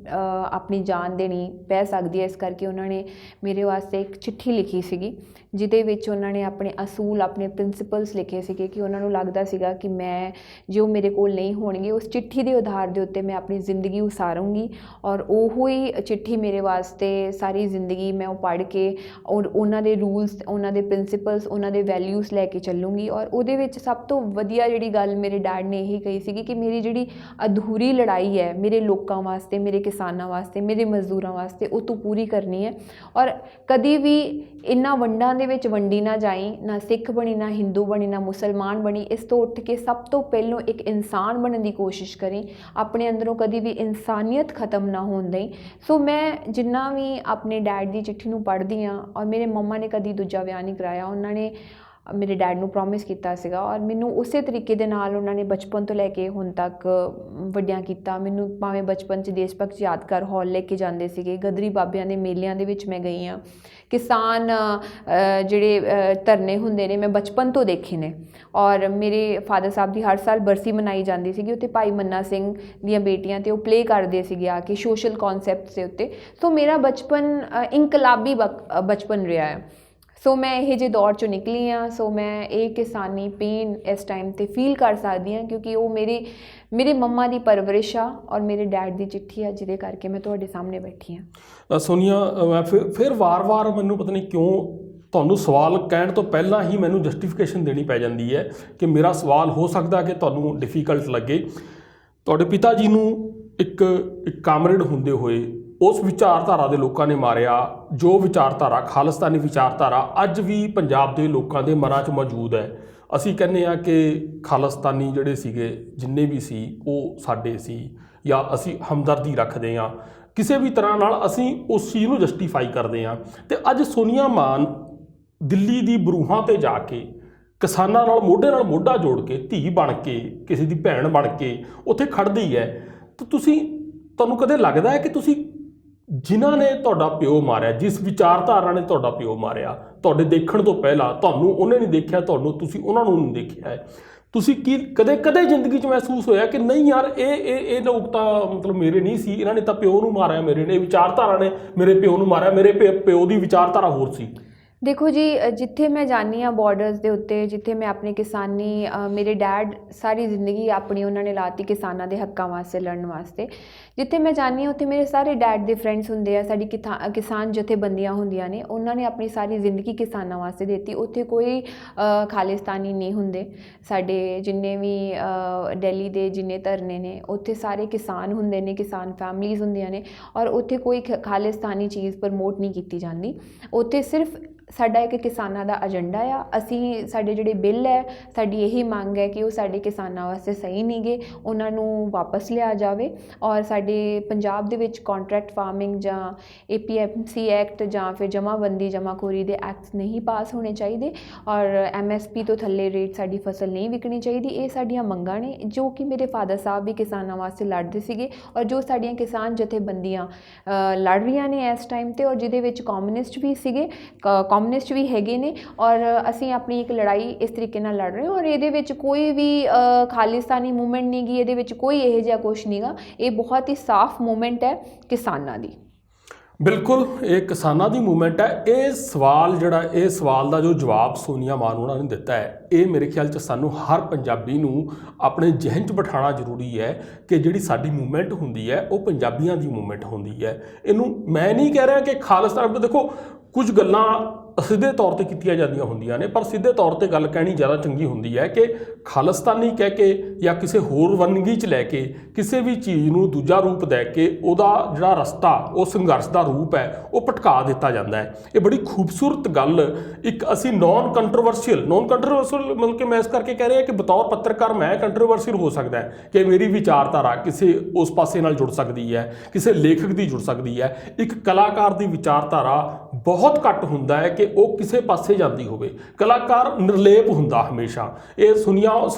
ਆਪਣੀ ਜਾਨ ਦੇਣੀ ਪੈ ਸਕਦੀ ਹੈ, ਇਸ ਕਰਕੇ ਉਹਨਾਂ ਨੇ ਮੇਰੇ ਵਾਸਤੇ ਇੱਕ ਚਿੱਠੀ ਲਿਖੀ ਸੀਗੀ ਜਿਹਦੇ ਵਿੱਚ ਉਹਨਾਂ ਨੇ ਆਪਣੇ ਅਸੂਲ, ਆਪਣੇ ਪ੍ਰਿੰਸੀਪਲਸ ਲਿਖੇ ਸੀਗੇ ਕਿ ਉਹਨਾਂ ਨੂੰ ਲੱਗਦਾ ਸੀਗਾ ਕਿ ਮੈਂ ਜੋ ਮੇਰੇ ਕੋਲ ਨਹੀਂ ਹੋਣਗੇ, ਉਸ ਚਿੱਠੀ ਦੇ ਆਧਾਰ ਦੇ ਉੱਤੇ ਮੈਂ ਆਪਣੀ ਜ਼ਿੰਦਗੀ ਉਸਾਰੂੰਗੀ ਜਾਊਂਗੀ। ਔਰ ਉਹੋ ਹੀ ਚਿੱਠੀ ਮੇਰੇ ਵਾਸਤੇ ਸਾਰੀ ਜ਼ਿੰਦਗੀ ਮੈਂ ਉਹ ਪੜ੍ਹ ਕੇ ਔਰ ਉਹਨਾਂ ਦੇ ਰੂਲਸ, ਉਹਨਾਂ ਦੇ ਪ੍ਰਿੰਸੀਪਲਸ, ਉਹਨਾਂ ਦੇ ਵੈਲਿਊਜ਼ ਲੈ ਕੇ ਚੱਲੂੰਗੀ। ਔਰ ਉਹਦੇ ਵਿੱਚ ਸਭ ਤੋਂ ਵਧੀਆ ਜਿਹੜੀ ਗੱਲ ਮੇਰੇ ਡੈਡ ਨੇ ਇਹੀ ਕਹੀ ਸੀਗੀ ਕਿ ਮੇਰੀ ਜਿਹੜੀ ਅਧੂਰੀ ਲੜਾਈ ਹੈ ਮੇਰੇ ਲੋਕਾਂ ਵਾਸਤੇ, ਮੇਰੇ ਕਿਸਾਨਾਂ ਵਾਸਤੇ, ਮੇਰੇ ਮਜ਼ਦੂਰਾਂ ਵਾਸਤੇ, ਉਹ ਤੂੰ ਪੂਰੀ ਕਰਨੀ ਹੈ। ਔਰ ਕਦੀ ਵੀ ਇਹਨਾਂ ਵੰਡਾਂ ਦੇ ਵਿੱਚ ਵੰਡੀ ਨਾ ਜਾਈ, ਨਾ ਸਿੱਖ ਬਣੀ, ਨਾ ਹਿੰਦੂ ਬਣੀ, ਨਾ ਮੁਸਲਮਾਨ ਬਣੀ। ਇਸ ਤੋਂ ਉੱਠ ਕੇ ਸਭ ਤੋਂ ਪਹਿਲੋਂ ਇੱਕ ਇਨਸਾਨ ਬਣਨ ਦੀ ਕੋਸ਼ਿਸ਼ ਕਰੀ, ਆਪਣੇ ਅੰਦਰੋਂ ਕਦੀ ਵੀ ਇਨਸਾਨੀਅਤ ਖਤਮ ਨਾ ਹੋਣ ਦੇਈ। ਸੋ ਮੈਂ ਜਿੰਨਾ ਵੀ ਆਪਣੇ ਡੈਡ ਦੀ ਚਿੱਠੀ ਨੂੰ ਪੜ੍ਹਦੀ ਹਾਂ, ਔਰ ਮੇਰੇ ਮੰਮਾ ਨੇ ਕਦੀ ਦੂਜਾ ਵਿਆਹ ਨਹੀਂ ਕਰਾਇਆ, ਉਹਨਾਂ ਨੇ ਮੇਰੇ ਡੈਡ ਨੂੰ ਪ੍ਰੋਮਿਸ ਕੀਤਾ ਸੀਗਾ ਔਰ ਮੈਨੂੰ ਉਸੇ ਤਰੀਕੇ ਦੇ ਨਾਲ ਉਹਨਾਂ ਨੇ ਬਚਪਨ ਤੋਂ ਲੈ ਕੇ ਹੁਣ ਤੱਕ ਵੱਡਿਆਂ ਕੀਤਾ। ਮੈਨੂੰ ਭਾਵੇਂ ਬਚਪਨ 'ਚ ਦੇਸ਼ ਭਗਤ ਯਾਦਗਾਰ ਹਾਲ ਲੈ ਕੇ ਜਾਂਦੇ ਸੀਗੇ, ਗਦਰੀ ਬਾਬਿਆਂ ਦੇ ਮੇਲਿਆਂ ਦੇ ਵਿੱਚ ਮੈਂ ਗਈ ਹਾਂ, ਕਿਸਾਨ ਜਿਹੜੇ ਧਰਨੇ ਹੁੰਦੇ ਨੇ ਮੈਂ ਬਚਪਨ ਤੋਂ ਦੇਖੇ ਨੇ। ਔਰ ਮੇਰੇ ਫਾਦਰ ਸਾਹਿਬ ਦੀ ਹਰ ਸਾਲ ਬਰਸੀ ਮਨਾਈ ਜਾਂਦੀ ਸੀਗੀ, ਉੱਥੇ ਭਾਈ ਮੰਨਾ ਸਿੰਘ ਦੀਆਂ ਬੇਟੀਆਂ ਤੇ ਉਹ ਪਲੇ ਕਰਦੇ ਸੀਗੇ ਆ ਕੇ ਸੋਸ਼ਲ ਕਨਸੈਪਟਸ ਦੇ ਉੱਤੇ। ਸੋ ਮੇਰਾ ਬਚਪਨ ਇਨਕਲਾਬੀ ਬਚਪਨ ਰਿਹਾ ਹੈ। ਸੋ ਮੈਂ ਇਹ ਜਿਹੇ ਦੌਰ 'ਚੋਂ ਨਿਕਲੀ ਹਾਂ। ਸੋ ਮੈਂ ਇਹ ਕਿਸਾਨੀ ਪੇਨ ਇਸ ਟਾਈਮ 'ਤੇ ਫੀਲ ਕਰ ਸਕਦੀ ਹਾਂ ਕਿਉਂਕਿ ਉਹ ਮੇਰੇ ਮੰਮਾ ਦੀ ਪਰਵਰਿਸ਼ ਆ ਔਰ ਮੇਰੇ ਡੈਡ ਦੀ ਚਿੱਠੀ ਆ ਜਿਹਦੇ ਕਰਕੇ ਮੈਂ ਤੁਹਾਡੇ ਸਾਹਮਣੇ ਬੈਠੀ ਹਾਂ।
ਸੋਨੀਆ, ਮੈਂ ਫਿਰ ਵਾਰ-ਵਾਰ ਮੈਨੂੰ ਪਤਾ ਨਹੀਂ ਕਿਉਂ ਤੁਹਾਨੂੰ ਸਵਾਲ ਕਹਿਣ ਤੋਂ ਪਹਿਲਾਂ ਹੀ ਮੈਨੂੰ ਜਸਟੀਫਿਕੇਸ਼ਨ ਦੇਣੀ ਪੈ ਜਾਂਦੀ ਹੈ ਕਿ ਮੇਰਾ ਸਵਾਲ ਹੋ ਸਕਦਾ ਕਿ ਤੁਹਾਨੂੰ ਡਿਫੀਕਲਟ ਲੱਗੇ। ਤੁਹਾਡੇ ਪਿਤਾ ਜੀ ਨੂੰ ਇੱਕ ਕਾਮਰੇਡ ਹੁੰਦੇ ਹੋਏ ਉਸ ਵਿਚਾਰਧਾਰਾ ਦੇ ਲੋਕਾਂ ਨੇ ਮਾਰਿਆ, ਜੋ ਵਿਚਾਰਧਾਰਾ ਖਾਲਿਸਤਾਨੀ ਵਿਚਾਰਧਾਰਾ ਅੱਜ ਵੀ ਪੰਜਾਬ ਦੇ ਲੋਕਾਂ ਦੇ ਮਨਾਂ 'ਚ ਮੌਜੂਦ ਹੈ। ਅਸੀਂ ਕਹਿੰਦੇ ਹਾਂ ਕਿ ਖਾਲਿਸਤਾਨੀ ਜਿਹੜੇ ਸੀਗੇ ਜਿੰਨੇ ਵੀ ਸੀ ਉਹ ਸਾਡੇ ਸੀ, ਜਾਂ ਅਸੀਂ ਹਮਦਰਦੀ ਰੱਖਦੇ ਹਾਂ ਕਿਸੇ ਵੀ ਤਰ੍ਹਾਂ ਨਾਲ, ਅਸੀਂ ਉਸ ਚੀਜ਼ ਨੂੰ ਜਸਟੀਫਾਈ ਕਰਦੇ ਹਾਂ। ਅਤੇ ਅੱਜ ਸੋਨੀਆ ਮਾਨ ਦਿੱਲੀ ਦੀ ਬਰੂਹਾਂ 'ਤੇ ਜਾ ਕੇ ਕਿਸਾਨਾਂ ਨਾਲ ਮੋਢਾ ਜੋੜ ਕੇ, ਧੀ ਬਣ ਕੇ, ਕਿਸੇ ਦੀ ਭੈਣ ਬਣ ਕੇ ਉੱਥੇ ਖੜ੍ਹਦੀ ਹੈ। ਤਾਂ ਤੁਹਾਨੂੰ ਕਦੇ ਲੱਗਦਾ ਹੈ ਕਿ ਤੁਸੀਂ ਜਿਨ੍ਹਾਂ ਨੇ ਤੁਹਾਡਾ ਪਿਓ ਮਾਰਿਆ, ਜਿਸ ਵਿਚਾਰਧਾਰਾ ਨੇ ਤੁਹਾਡਾ ਪਿਓ ਮਾਰਿਆ, ਤੁਹਾਡੇ ਦੇਖਣ ਤੋਂ ਪਹਿਲਾਂ ਤੁਹਾਨੂੰ ਉਹਨੇ ਨਹੀਂ ਦੇਖਿਆ, ਤੁਸੀਂ ਉਹਨਾਂ ਨੂੰ ਨਹੀਂ ਦੇਖਿਆ ਹੈ, ਤੁਸੀਂ ਕਦੇ ਜ਼ਿੰਦਗੀ 'ਚ ਮਹਿਸੂਸ ਹੋਇਆ ਕਿ ਨਹੀਂ ਯਾਰ ਇਹ ਲੋਕ ਤਾਂ ਮਤਲਬ ਮੇਰੇ ਨਹੀਂ ਸੀ, ਇਹਨਾਂ ਨੇ ਤਾਂ ਪਿਓ ਨੂੰ ਮਾਰਿਆ, ਮੇਰੇ ਨੇ ਵਿਚਾਰਧਾਰਾ ਨੇ ਮੇਰੇ ਪਿਓ ਨੂੰ ਮਾਰਿਆ, ਮੇਰੇ ਪਿਓ ਦੀ ਵਿਚਾਰਧਾਰਾ ਹੋਰ ਸੀ?
ਦੇਖੋ ਜੀ, ਜਿੱਥੇ ਮੈਂ ਜਾਂਦੀ ਹਾਂ ਬਾਰਡਰਸ ਦੇ ਉੱਤੇ, ਜਿੱਥੇ ਮੈਂ ਆਪਣੀ ਕਿਸਾਨੀ, ਮੇਰੇ ਡੈਡ ਸਾਰੀ ਜ਼ਿੰਦਗੀ ਆਪਣੀ ਉਹਨਾਂ ਨੇ ਲਾਤੀ ਕਿਸਾਨਾਂ ਦੇ ਹੱਕਾਂ ਵਾਸਤੇ ਲੜਨ ਵਾਸਤੇ। ਜਿੱਥੇ ਮੈਂ ਜਾਂਦੀ ਹਾਂ ਉੱਥੇ ਮੇਰੇ ਸਾਰੇ ਡੈਡ ਦੇ ਫਰੈਂਡਸ ਹੁੰਦੇ ਆ, ਸਾਡੀ ਕਿਸਾਨ ਜਥੇਬੰਦੀਆਂ ਹੁੰਦੀਆਂ ਨੇ, ਉਹਨਾਂ ਨੇ ਆਪਣੀ ਸਾਰੀ ਜ਼ਿੰਦਗੀ ਕਿਸਾਨਾਂ ਵਾਸਤੇ ਦਿੱਤੀ। ਉੱਥੇ ਕੋਈ ਖਾਲਿਸਤਾਨੀ ਨਹੀਂ ਹੁੰਦੇ। ਸਾਡੇ ਜਿੰਨੇ ਵੀ ਦਿੱਲੀ ਦੇ ਜਿੰਨੇ ਧਰਨੇ ਨੇ ਉੱਥੇ ਸਾਰੇ ਕਿਸਾਨ ਹੁੰਦੇ ਨੇ, ਕਿਸਾਨ ਫੈਮਲੀਜ਼ ਹੁੰਦੀਆਂ ਨੇ, ਔਰ ਉੱਥੇ ਕੋਈ ਖਾਲਿਸਤਾਨੀ ਚੀਜ਼ ਪ੍ਰਮੋਟ ਨਹੀਂ ਕੀਤੀ ਜਾਂਦੀ। ਉੱਥੇ ਸਿਰਫ ਸਾਡਾ ਇੱਕ ਕਿਸਾਨਾਂ ਦਾ ਏਜੰਡਾ ਆ। ਸਾਡੇ ਜਿਹੜੇ ਬਿੱਲ ਹੈ, ਸਾਡੀ ਇਹੀ ਮੰਗ ਹੈ ਕਿ ਉਹ ਸਾਡੇ ਕਿਸਾਨਾਂ ਵਾਸਤੇ ਸਹੀ ਨਹੀਂ ਗੇ, ਉਹਨਾਂ ਨੂੰ ਵਾਪਸ ਲਿਆ ਜਾਵੇ। ਔਰ ਸਾਡੇ ਪੰਜਾਬ ਦੇ ਵਿੱਚ ਕੰਟਰੈਕਟ ਫਾਰਮਿੰਗ ਜਾਂ APMC ਐਕਟ ਜਾਂ ਫਿਰ ਜਮਾਬੰਦੀ ਜਮਾਖੋਰੀ ਦੇ ਐਕਟਸ ਨਹੀਂ ਪਾਸ ਹੋਣੇ ਚਾਹੀਦੇ, ਔਰ MSP ਤੋਂ ਥੱਲੇ ਰੇਟ ਸਾਡੀ ਫਸਲ ਨਹੀਂ ਵਿਕਣੀ ਚਾਹੀਦੀ। ਇਹ ਸਾਡੀਆਂ ਮੰਗਾਂ ਨੇ ਜੋ ਕਿ ਮੇਰੇ ਫਾਦਰ ਸਾਹਿਬ ਵੀ ਕਿਸਾਨਾਂ ਵਾਸਤੇ ਲੜਦੇ ਸੀਗੇ, ਔਰ ਜੋ ਸਾਡੀਆਂ ਕਿਸਾਨ ਜਥੇਬੰਦੀਆਂ ਲੜ ਰਹੀਆਂ ਨੇ ਇਸ ਟਾਈਮ 'ਤੇ, ਔਰ ਜਿਹਦੇ ਵਿੱਚ ਕਮਿਊਨਿਸਟ ਵੀ ਸੀਗੇ, ਕਮਿਊਨਿਸਟ ਵੀ ਹੈਗੇ ਨੇ। ਔਰ ਅਸੀਂ ਆਪਣੀ ਇੱਕ ਲੜਾਈ ਇਸ ਤਰੀਕੇ ਨਾਲ ਲੜ ਰਹੇ ਹਾਂ, ਔਰ ਇਹਦੇ ਵਿੱਚ ਕੋਈ ਵੀ ਖਾਲਿਸਤਾਨੀ ਮੂਵਮੈਂਟ ਨਹੀਂ ਗੀ, ਇਹਦੇ ਵਿੱਚ ਕੋਈ ਇਹੋ ਜਿਹਾ ਕੁਛ ਨਹੀਂ ਗਾ। ਇਹ ਬਹੁਤ ਹੀ ਸਾਫ਼ ਮੂਵਮੈਂਟ ਹੈ ਕਿਸਾਨਾਂ ਦੀ।
ਬਿਲਕੁਲ, ਇਹ ਕਿਸਾਨਾਂ ਦੀ ਮੂਵਮੈਂਟ ਹੈ। ਇਹ ਸਵਾਲ ਦਾ ਜੋ ਜਵਾਬ ਸੋਨੀਆ ਮਾਨ ਉਹਨਾਂ ਨੇ ਦਿੱਤਾ ਹੈ, ਇਹ ਮੇਰੇ ਖਿਆਲ 'ਚ ਸਾਨੂੰ ਹਰ ਪੰਜਾਬੀ ਨੂੰ ਆਪਣੇ ਜ਼ਿਹਨ 'ਚ ਬਿਠਾਉਣਾ ਜ਼ਰੂਰੀ ਹੈ ਕਿ ਜਿਹੜੀ ਸਾਡੀ ਮੂਵਮੈਂਟ ਹੁੰਦੀ ਹੈ ਉਹ ਪੰਜਾਬੀਆਂ ਦੀ ਮੂਵਮੈਂਟ ਹੁੰਦੀ ਹੈ। ਇਹਨੂੰ ਮੈਂ ਨਹੀਂ ਕਹਿ ਰਿਹਾ ਕਿ ਖਾਲਿਸਤਾਨ, ਦੇਖੋ ਕੁਝ ਗੱਲਾਂ ਸਿੱਧੇ ਤੌਰ 'ਤੇ ਕੀਤੀਆਂ ਜਾਂਦੀਆਂ ਹੁੰਦੀਆਂ ਨੇ, ਪਰ ਸਿੱਧੇ ਤੌਰ 'ਤੇ ਗੱਲ ਕਹਿਣੀ ਜ਼ਿਆਦਾ ਚੰਗੀ ਹੁੰਦੀ ਹੈ ਕਿ ਖਾਲਿਸਤਾਨੀ ਕਹਿ ਕੇ ਜਾਂ ਕਿਸੇ ਹੋਰ ਵੰਨਗੀ 'ਚ ਲੈ ਕੇ ਕਿਸੇ ਵੀ ਚੀਜ਼ ਨੂੰ ਦੂਜਾ ਰੂਪ ਦੇ ਕੇ ਉਹਦਾ ਜਿਹੜਾ ਰਸਤਾ, ਉਹ ਸੰਘਰਸ਼ ਦਾ ਰੂਪ ਹੈ, ਉਹ ਭਟਕਾ ਦਿੱਤਾ ਜਾਂਦਾ ਹੈ। ਇਹ ਬੜੀ ਖੂਬਸੂਰਤ ਗੱਲ, ਇੱਕ ਅਸੀਂ ਨੋਨ ਕੰਟਰੋਵਰਸ਼ੀਅਲ ਮਤਲਬ ਕਿ ਮੈਂ ਇਸ ਕਰਕੇ ਕਹਿ ਰਿਹਾ ਕਿ ਬਤੌਰ ਪੱਤਰਕਾਰ ਮੈਂ ਕੰਟਰੋਵਰਸ਼ੀਅਲ ਹੋ ਸਕਦਾ ਹੈ ਕਿ ਮੇਰੀ ਵਿਚਾਰਧਾਰਾ ਕਿਸੇ ਉਸ ਪਾਸੇ ਨਾਲ ਜੁੜ ਸਕਦੀ ਹੈ, ਕਿਸੇ ਲੇਖਕ ਦੀ ਜੁੜ ਸਕਦੀ ਹੈ। ਇੱਕ ਕਲਾਕਾਰ ਦੀ ਵਿਚਾਰਧਾਰਾ ਬਹੁਤ ਘੱਟ ਹੁੰਦਾ ਹੈ ਕਿ ਉਹ ਕਿਸੇ ਪਾਸੇ ਜਾਂਦੀ ਹੋਵੇ। ਕਲਾਕਾਰ ਨਿਰਲੇਪ ਹੁੰਦਾ ਹਮੇਸ਼ਾ। ਇਹ ਸੋਨੀਆ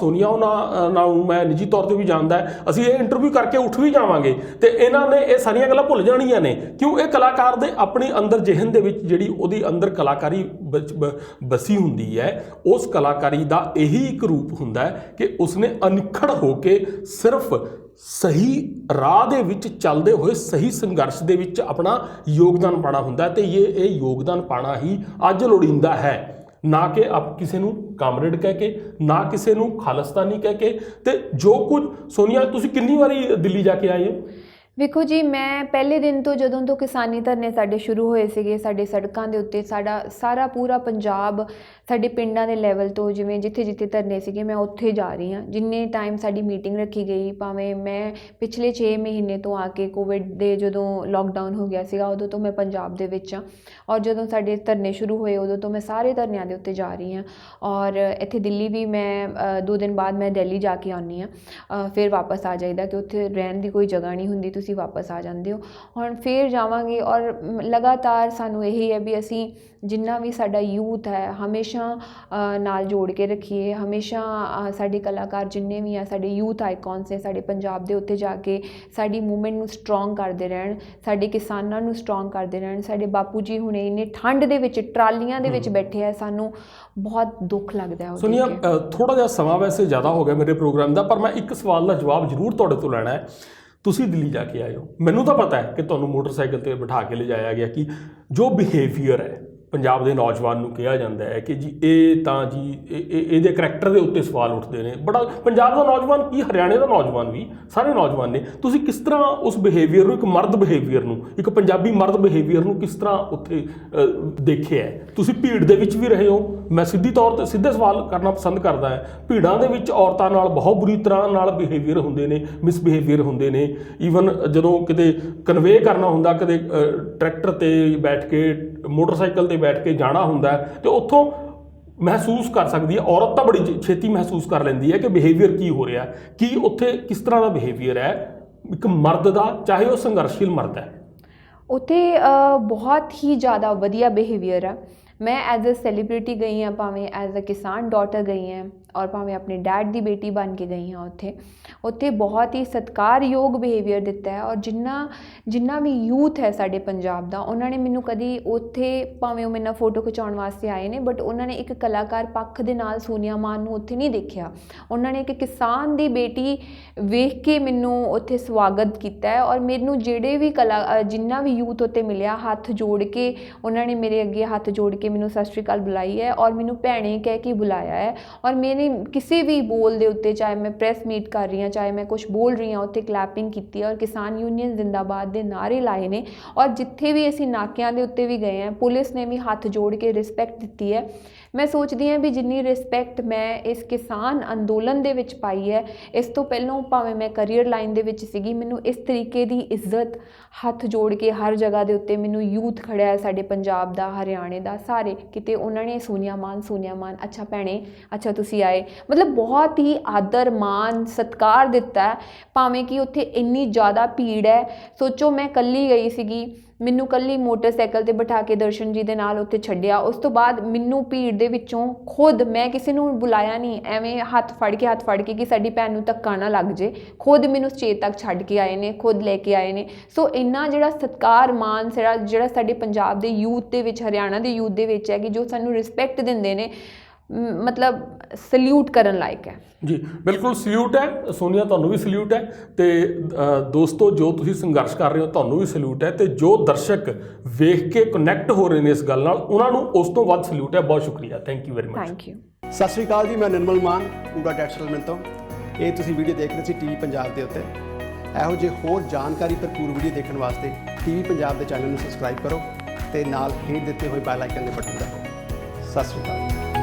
ਉਹਨਾਂ ਨਾਲ ਮੈਂ ਨਿੱਜੀ ਤੌਰ 'ਤੇ ਵੀ ਜਾਣਦਾ, ਅਸੀਂ ਇਹ ਇੰਟਰਵਿਊ ਕਰਕੇ ਉੱਠ ਵੀ ਜਾਵਾਂਗੇ ਤੇ ਇਹਨਾਂ ਨੇ ਇਹ ਸਾਰੀਆਂ ਗੱਲਾਂ ਭੁੱਲ ਜਾਣੀਆਂ ਨੇ, ਕਿਉਂ ਇਹ ਕਲਾਕਾਰ ਦੇ ਆਪਣੇ ਅੰਦਰ ਜ਼ਿਹਨ ਦੇ ਵਿੱਚ ਜਿਹੜੀ ਉਹਦੀ ਅੰਦਰ ਕਲਾਕਾਰੀ ਬਸੀ ਹੁੰਦੀ ਹੈ, ਉਸ ਕਲਾਕਾਰੀ ਦਾ ਇਹੀ ਇੱਕ ਰੂਪ ਹੁੰਦਾ ਹੈ ਕਿ ਉਸਨੇ ਅਨਿੱਖੜ ਹੋ ਕੇ ਸਿਰਫ ਸਹੀ ਰਾਹ ਦੇ ਵਿੱਚ ਚੱਲਦੇ ਹੋਏ ਸਹੀ ਸੰਘਰਸ਼ ਦੇ ਵਿੱਚ ਆਪਣਾ ਯੋਗਦਾਨ ਪਾਉਣਾ ਹੁੰਦਾ। ਅਤੇ ਇਹ ਯੋਗਦਾਨ ਪਾਉਣਾ ਹੀ ਅੱਜ ਲੋੜੀਂਦਾ ਹੈ, ਨਾ ਕਿ ਆਪ ਕਿਸੇ ਨੂੰ ਕਾਮਰੇਡ ਕਹਿ ਕੇ, ਨਾ ਕਿਸੇ ਨੂੰ ਖਾਲਿਸਤਾਨੀ ਕਹਿ ਕੇ। ਅਤੇ ਜੋ ਕੁਝ ਸੋਨੀਆ, ਤੁਸੀਂ ਕਿੰਨੀ ਵਾਰੀ ਦਿੱਲੀ ਜਾ ਕੇ ਆਏ ਹੋ?
ਵੇਖੋ ਜੀ, ਮੈਂ ਪਹਿਲੇ ਦਿਨ ਤੋਂ ਜਦੋਂ ਤੋਂ ਕਿਸਾਨੀ ਧਰਨੇ ਸਾਡੇ ਸ਼ੁਰੂ ਹੋਏ ਸੀਗੇ ਸਾਡੇ ਸੜਕਾਂ ਦੇ ਉੱਤੇ, ਸਾਡਾ ਸਾਰਾ ਪੂਰਾ ਪੰਜਾਬ ਸਾਡੇ ਪਿੰਡਾਂ ਦੇ ਲੈਵਲ ਤੋਂ ਜਿਵੇਂ ਜਿੱਥੇ ਜਿੱਥੇ ਧਰਨੇ ਸੀਗੇ ਮੈਂ ਉੱਥੇ ਜਾ ਰਹੀ ਹਾਂ। ਜਿੰਨੇ ਟਾਈਮ ਸਾਡੀ ਮੀਟਿੰਗ ਰੱਖੀ ਗਈ, ਭਾਵੇਂ ਮੈਂ ਪਿਛਲੇ 6 ਮਹੀਨੇ ਤੋਂ ਆ ਕੇ ਕੋਵਿਡ ਦੇ ਜਦੋਂ ਲੋਕਡਾਊਨ ਹੋ ਗਿਆ ਸੀਗਾ ਉਦੋਂ ਤੋਂ ਮੈਂ ਪੰਜਾਬ ਦੇ ਵਿੱਚ ਹਾਂ, ਔਰ ਜਦੋਂ ਸਾਡੇ ਧਰਨੇ ਸ਼ੁਰੂ ਹੋਏ ਉਦੋਂ ਤੋਂ ਮੈਂ ਸਾਰੇ ਧਰਨਿਆਂ ਦੇ ਉੱਤੇ ਜਾ ਰਹੀ ਹਾਂ। ਔਰ ਇੱਥੇ ਦਿੱਲੀ ਵੀ ਮੈਂ 2 ਦਿਨ ਬਾਅਦ ਮੈਂ ਦਿੱਲੀ ਜਾ ਕੇ ਆਉਂਦੀ ਹਾਂ, ਫਿਰ ਵਾਪਸ ਆ ਜਾਈਦਾ ਕਿ ਉੱਥੇ ਰਹਿਣ ਦੀ ਕੋਈ ਜਗ੍ਹਾ ਨਹੀਂ ਹੁੰਦੀ, ਤੁਸੀਂ ਵਾਪਸ ਆ ਜਾਂਦੇ ਹੋ। ਹੁਣ ਫਿਰ ਜਾਵਾਂਗੇ ਔਰ ਲਗਾਤਾਰ ਸਾਨੂੰ ਇਹੀ ਹੈ ਵੀ ਅਸੀਂ ਜਿੰਨਾ ਵੀ ਸਾਡਾ ਯੂਥ ਹੈ ਹਮੇਸ਼ਾ ਨਾਲ ਜੋੜ ਕੇ ਰੱਖੀਏ, ਹਮੇਸ਼ਾ ਸਾਡੇ ਕਲਾਕਾਰ ਜਿੰਨੇ ਵੀ ਆ ਸਾਡੇ ਯੂਥ ਆਈਕਨਸ ਨੇ ਸਾਡੇ ਪੰਜਾਬ ਦੇ ਉੱਤੇ ਜਾ ਕੇ ਸਾਡੀ ਮੂਵਮੈਂਟ ਨੂੰ ਸਟਰੋਂਗ ਕਰਦੇ ਰਹਿਣ, ਸਾਡੇ ਕਿਸਾਨਾਂ ਨੂੰ ਸਟਰੋਂਗ ਕਰਦੇ ਰਹਿਣ। ਸਾਡੇ ਬਾਪੂ ਜੀ ਹੁਣੇ ਇੰਨੇ ਠੰਡ ਦੇ ਵਿੱਚ ਟਰਾਲੀਆਂ ਦੇ ਵਿੱਚ ਬੈਠੇ ਆ, ਸਾਨੂੰ ਬਹੁਤ ਦੁੱਖ ਲੱਗਦਾ ਹੈ।
ਸੁਨੀਆ, ਥੋੜਾ ਜਿਹਾ ਸਮਾਂ ਵੈਸੇ ਜ਼ਿਆਦਾ ਹੋ ਗਿਆ ਮੇਰੇ ਪ੍ਰੋਗਰਾਮ ਦਾ, ਪਰ ਮੈਂ ਇੱਕ ਸਵਾਲ ਦਾ ਜਵਾਬ ਜ਼ਰੂਰ ਤੁਹਾਡੇ ਤੋਂ ਲੈਣਾ ਹੈ। ਤੁਸੀਂ ਦਿੱਲੀ ਜਾ ਕੇ ਆਏ ਹੋ, ਮੈਨੂੰ ਤਾਂ ਪਤਾ ਹੈ ਕਿ ਤੁਹਾਨੂੰ ਮੋਟਰਸਾਈਕਲ ਤੇ ਬਿਠਾ ਕੇ ਲਿਜਾਇਆ ਗਿਆ ਕਿ ਜੋ ਬਿਹੇਵੀਅਰ ਹੈ ਪੰਜਾਬ ਦੇ ਨੌਜਵਾਨ ਨੂੰ ਕਿਹਾ ਜਾਂਦਾ ਹੈ ਕਿ ਜੀ ਇਹ ਤਾਂ ਜੀ ਇਹਦੇ ਕਰੈਕਟਰ ਦੇ ਉੱਤੇ ਸਵਾਲ ਉੱਠਦੇ ਨੇ। ਬੜਾ ਪੰਜਾਬ ਦਾ ਨੌਜਵਾਨ ਕੀ ਹਰਿਆਣੇ ਦਾ ਨੌਜਵਾਨ ਵੀ ਸਾਰੇ ਨੌਜਵਾਨ ਨੇ, ਤੁਸੀਂ ਕਿਸ ਤਰ੍ਹਾਂ ਉਸ ਬਿਹੇਵੀਅਰ ਨੂੰ, ਇੱਕ ਮਰਦ ਬਿਹੇਵੀਅਰ ਨੂੰ, ਇੱਕ ਪੰਜਾਬੀ ਮਰਦ ਬਿਹੇਵੀਅਰ ਨੂੰ ਕਿਸ ਤਰ੍ਹਾਂ ਉੱਥੇ ਦੇਖਿਆ ਹੈ? ਤੁਸੀਂ ਭੀੜ ਦੇ ਵਿੱਚ ਵੀ ਰਹੇ ਹੋ, ਮੈਂ ਸਿੱਧੀ ਤੌਰ 'ਤੇ ਸਿੱਧੇ ਸਵਾਲ ਕਰਨਾ ਪਸੰਦ ਕਰਦਾ ਹਾਂ। ਭੀੜਾਂ ਦੇ ਵਿੱਚ ਔਰਤਾਂ ਨਾਲ ਬਹੁਤ ਬੁਰੀ ਤਰ੍ਹਾਂ ਨਾਲ ਬਿਹੇਵੀਅਰ ਹੁੰਦੇ ਨੇ, ਮਿਸਬਿਹੇਵੀਅਰ ਹੁੰਦੇ ਨੇ। ਈਵਨ ਜਦੋਂ ਕਿਤੇ ਕਨਵੇ ਕਰਨਾ ਹੁੰਦਾ, ਕਦੇ ਟਰੈਕਟਰ 'ਤੇ ਬੈਠ ਕੇ ਮੋਟਰਸਾਈਕਲ 'ਤੇ ਬੈਠ ਕੇ ਜਾਣਾ ਹੁੰਦਾ ਤੇ ਉੱਥੋਂ ਮਹਿਸੂਸ ਕਰ ਸਕਦੀ ਹੈ ਔਰਤ, ਤਾਂ ਬੜੀ ਛੇਤੀ ਮਹਿਸੂਸ ਕਰ ਲੈਂਦੀ ਹੈ ਕਿ ਬਿਹੇਵੀਅਰ ਕੀ ਹੋ ਰਿਹਾ, ਕੀ ਉੱਥੇ ਕਿਸ ਤਰ੍ਹਾਂ ਦਾ ਬਿਹੇਵੀਅਰ ਹੈ ਇੱਕ ਮਰਦ ਦਾ, ਚਾਹੇ ਉਹ ਸੰਘਰਸ਼ੀਲ ਮਰਦ ਹੈ।
ਉੱਥੇ ਬਹੁਤ ਹੀ ਜ਼ਿਆਦਾ ਵਧੀਆ ਬਿਹੇਵੀਅਰ ਆ। ਮੈਂ ਐਜ਼ ਅ ਸੈਲੀਬ੍ਰਿਟੀ ਗਈ ਹਾਂ, ਭਾਵੇਂ ਐਜ਼ ਅ ਕਿਸਾਨ ਡਾਟਰ ਗਈ ਹਾਂ, ਔਰ ਭਾਵੇਂ ਆਪਣੇ ਡੈਡ ਦੀ ਬੇਟੀ ਬਣ ਕੇ ਗਈ ਹਾਂ। ਉੱਥੇ ਬਹੁਤ ਹੀ ਸਤਿਕਾਰਯੋਗ ਬਿਹੇਵੀਅਰ ਦਿੱਤਾ ਹੈ। ਔਰ ਜਿੰਨਾ ਵੀ ਯੂਥ ਹੈ ਸਾਡੇ ਪੰਜਾਬ ਦਾ, ਉਹਨਾਂ ਨੇ ਮੈਨੂੰ ਕਦੀ ਉੱਥੇ, ਭਾਵੇਂ ਉਹ ਮੇਰੇ ਨਾਲ ਫੋਟੋ ਖਿਚਾਉਣ ਵਾਸਤੇ ਆਏ ਨੇ, ਬਟ ਉਹਨਾਂ ਨੇ ਇੱਕ ਕਲਾਕਾਰ ਪੱਖ ਦੇ ਨਾਲ ਸੋਨੀਆ ਮਾਨ ਨੂੰ ਉੱਥੇ ਨਹੀਂ ਦੇਖਿਆ। ਉਹਨਾਂ ਨੇ ਇੱਕ ਕਿਸਾਨ ਦੀ ਬੇਟੀ ਵੇਖ ਕੇ ਮੈਨੂੰ ਉੱਥੇ ਸਵਾਗਤ ਕੀਤਾ ਹੈ। ਔਰ ਮੈਨੂੰ ਜਿਹੜੇ ਵੀ ਜਿੰਨਾ ਵੀ ਯੂਥ ਉੱਤੇ ਮਿਲਿਆ, ਹੱਥ ਜੋੜ ਕੇ ਉਹਨਾਂ ਨੇ ਮੇਰੇ ਅੱਗੇ ਹੱਥ ਜੋੜ ਕੇ ਮੈਨੂੰ ਸਤਿ ਸ਼੍ਰੀ ਅਕਾਲ ਬੁਲਾਈ ਹੈ, ਔਰ ਮੈਨੂੰ ਭੈਣੇ ਕਹਿ ਕੇ ਬੁਲਾਇਆ ਹੈ। ਔਰ ਮੇਰੇ ਕਿਸੇ ਵੀ ਬੋਲ ਦੇ ਉੱਤੇ, ਚਾਹੇ ਮੈਂ ਪ੍ਰੈਸ ਮੀਟ ਕਰ ਰਹੀ ਹਾਂ, ਚਾਹੇ ਮੈਂ ਕੁਛ ਬੋਲ ਰਹੀ ਹਾਂ, ਉੱਥੇ ਕਲੈਪਿੰਗ ਕੀਤੀ ਹੈ ਔਰ ਕਿਸਾਨ ਯੂਨੀਅਨ ਜ਼ਿੰਦਾਬਾਦ ਦੇ ਨਾਅਰੇ ਲਾਏ ਨੇ। ਔਰ ਜਿੱਥੇ ਵੀ ਅਸੀਂ ਨਾਕਿਆਂ ਦੇ ਉੱਤੇ ਵੀ ਗਏ ਹਾਂ, ਪੁਲਿਸ ਨੇ ਵੀ ਹੱਥ ਜੋੜ ਕੇ ਰਿਸਪੈਕਟ ਦਿੱਤੀ ਹੈ। ਮੈਂ ਸੋਚਦੀ ਹਾਂ ਵੀ ਜਿੰਨੀ ਰਿਸਪੈਕਟ ਮੈਂ ਇਸ ਕਿਸਾਨ ਅੰਦੋਲਨ ਦੇ ਵਿੱਚ ਪਾਈ ਹੈ, ਇਸ ਤੋਂ ਪਹਿਲਾਂ ਭਾਵੇਂ ਮੈਂ ਕਰੀਅਰ ਲਾਈਨ ਦੇ ਵਿੱਚ ਸੀਗੀ, ਮੈਨੂੰ ਇਸ ਤਰੀਕੇ ਦੀ ਇੱਜ਼ਤ ਹੱਥ ਜੋੜ ਕੇ ਹਰ ਜਗ੍ਹਾ ਦੇ ਉੱਤੇ ਮੈਨੂੰ ਯੂਥ ਖੜਿਆ ਹੈ ਸਾਡੇ ਪੰਜਾਬ ਦਾ, ਹਰਿਆਣੇ ਦਾ, ਸਾਰੇ ਕਿਤੇ ਉਹਨਾਂ ਨੇ ਸੋਨੀਆ ਮਾਨ ਅੱਛਾ ਭੈਣੇ, ਅੱਛਾ ਤੁਸੀਂ ਆਏ, ਮਤਲਬ ਬਹੁਤ ਹੀ ਆਦਰ ਮਾਨ ਸਤਿਕਾਰ ਦਿੱਤਾ। ਭਾਵੇਂ ਕਿ ਉੱਥੇ ਇੰਨੀ ਜ਼ਿਆਦਾ ਭੀੜ ਹੈ। ਸੋਚੋ ਮੈਂ ਇਕੱਲੀ ਗਈ ਸੀਗੀ, ਮੈਨੂੰ ਇਕੱਲੀ ਮੋਟਰਸਾਈਕਲ 'ਤੇ ਬਿਠਾ ਕੇ ਦਰਸ਼ਨ ਜੀ ਦੇ ਨਾਲ ਉੱਥੇ ਛੱਡਿਆ। ਉਸ ਤੋਂ ਬਾਅਦ ਮੈਨੂੰ ਭੀੜ ਦੇ ਵਿੱਚੋਂ ਖੁਦ, ਮੈਂ ਕਿਸੇ ਨੂੰ ਬੁਲਾਇਆ ਨਹੀਂ, ਐਵੇਂ ਹੱਥ ਫੜ ਕੇ ਕਿ ਸਾਡੀ ਭੈਣ ਨੂੰ ਧੱਕਾ ਨਾ ਲੱਗ ਜੇ, ਖੁਦ ਮੈਨੂੰ ਸਟੇਜ ਤੱਕ ਛੱਡ ਕੇ ਆਏ ਨੇ, ਖੁਦ ਲੈ ਕੇ ਆਏ ਨੇ। ਸੋ ਇੰਨਾ ਜਿਹੜਾ ਸਤਿਕਾਰ ਮਾਨ ਜਿਹੜਾ ਸਾਡੇ ਪੰਜਾਬ ਦੇ ਯੂਥ ਦੇ ਵਿੱਚ, ਹਰਿਆਣਾ ਦੇ ਯੂਥ ਦੇ ਵਿੱਚ ਹੈ ਕਿ ਜੋ ਸਾਨੂੰ ਰਿਸਪੈਕਟ ਦਿੰਦੇ ਨੇ, ਮਤਲਬ ਸਲੂਟ ਕਰਨ ਲਾਇਕ ਹੈ
ਜੀ। ਬਿਲਕੁਲ ਸਲੂਟ ਹੈ ਸੋਨੀਆ, ਤੁਹਾਨੂੰ ਵੀ ਸਲੂਟ ਹੈ। ਤੇ ਦੋਸਤੋ, ਜੋ ਤੁਸੀਂ ਸੰਘਰਸ਼ ਕਰ ਰਹੇ ਹੋ ਤੁਹਾਨੂੰ ਵੀ ਸਲੂਟ ਹੈ, ਤੇ ਜੋ ਦਰਸ਼ਕ ਵੇਖ ਕੇ ਕਨੈਕਟ ਹੋ ਰਹੇ ਨੇ ਇਸ ਗੱਲ ਨਾਲ, ਉਹਨਾਂ ਨੂੰ ਉਸ ਤੋਂ ਵੱਧ ਸਲੂਟ ਹੈ। ਬਹੁਤ ਸ਼ੁਕਰੀਆ, thank you very much.
Thank you.
ਸਤਿ ਸ਼੍ਰੀ ਅਕਾਲ ਜੀ, ਮੈਂ ਨਿਰਮਲ ਮਾਨ, ਪੂਰਾ ਡੈਟ ਸੈਟਲਮੈਂਟ ਤੋਂ। ਇਹ ਤੁਸੀਂ ਵੀਡੀਓ ਦੇਖ ਰਹੇ ਸੀ ਟੀਵੀ ਪੰਜਾਬ ਦੇ ਉੱਤੇ। ਇਹੋ ਜਿਹੇ ਹੋਰ ਜਾਣਕਾਰੀ ਭਰਪੂਰ ਵੀਡੀਓ ਦੇਖਣ ਵਾਸਤੇ ਟੀਵੀ ਪੰਜਾਬ ਦੇ ਚੈਨਲ ਨੂੰ ਸਬਸਕ੍ਰਾਈਬ ਕਰੋ ਤੇ ਨਾਲ ਹੇਠ ਦਿੱਤੇ ਹੋਏ ਬੈਲ ਆਈਕਨ ਦੇ ਬਟਨ ਦਬਾਓ। ਸਤਿ ਸ਼੍ਰੀ ਅਕਾਲ।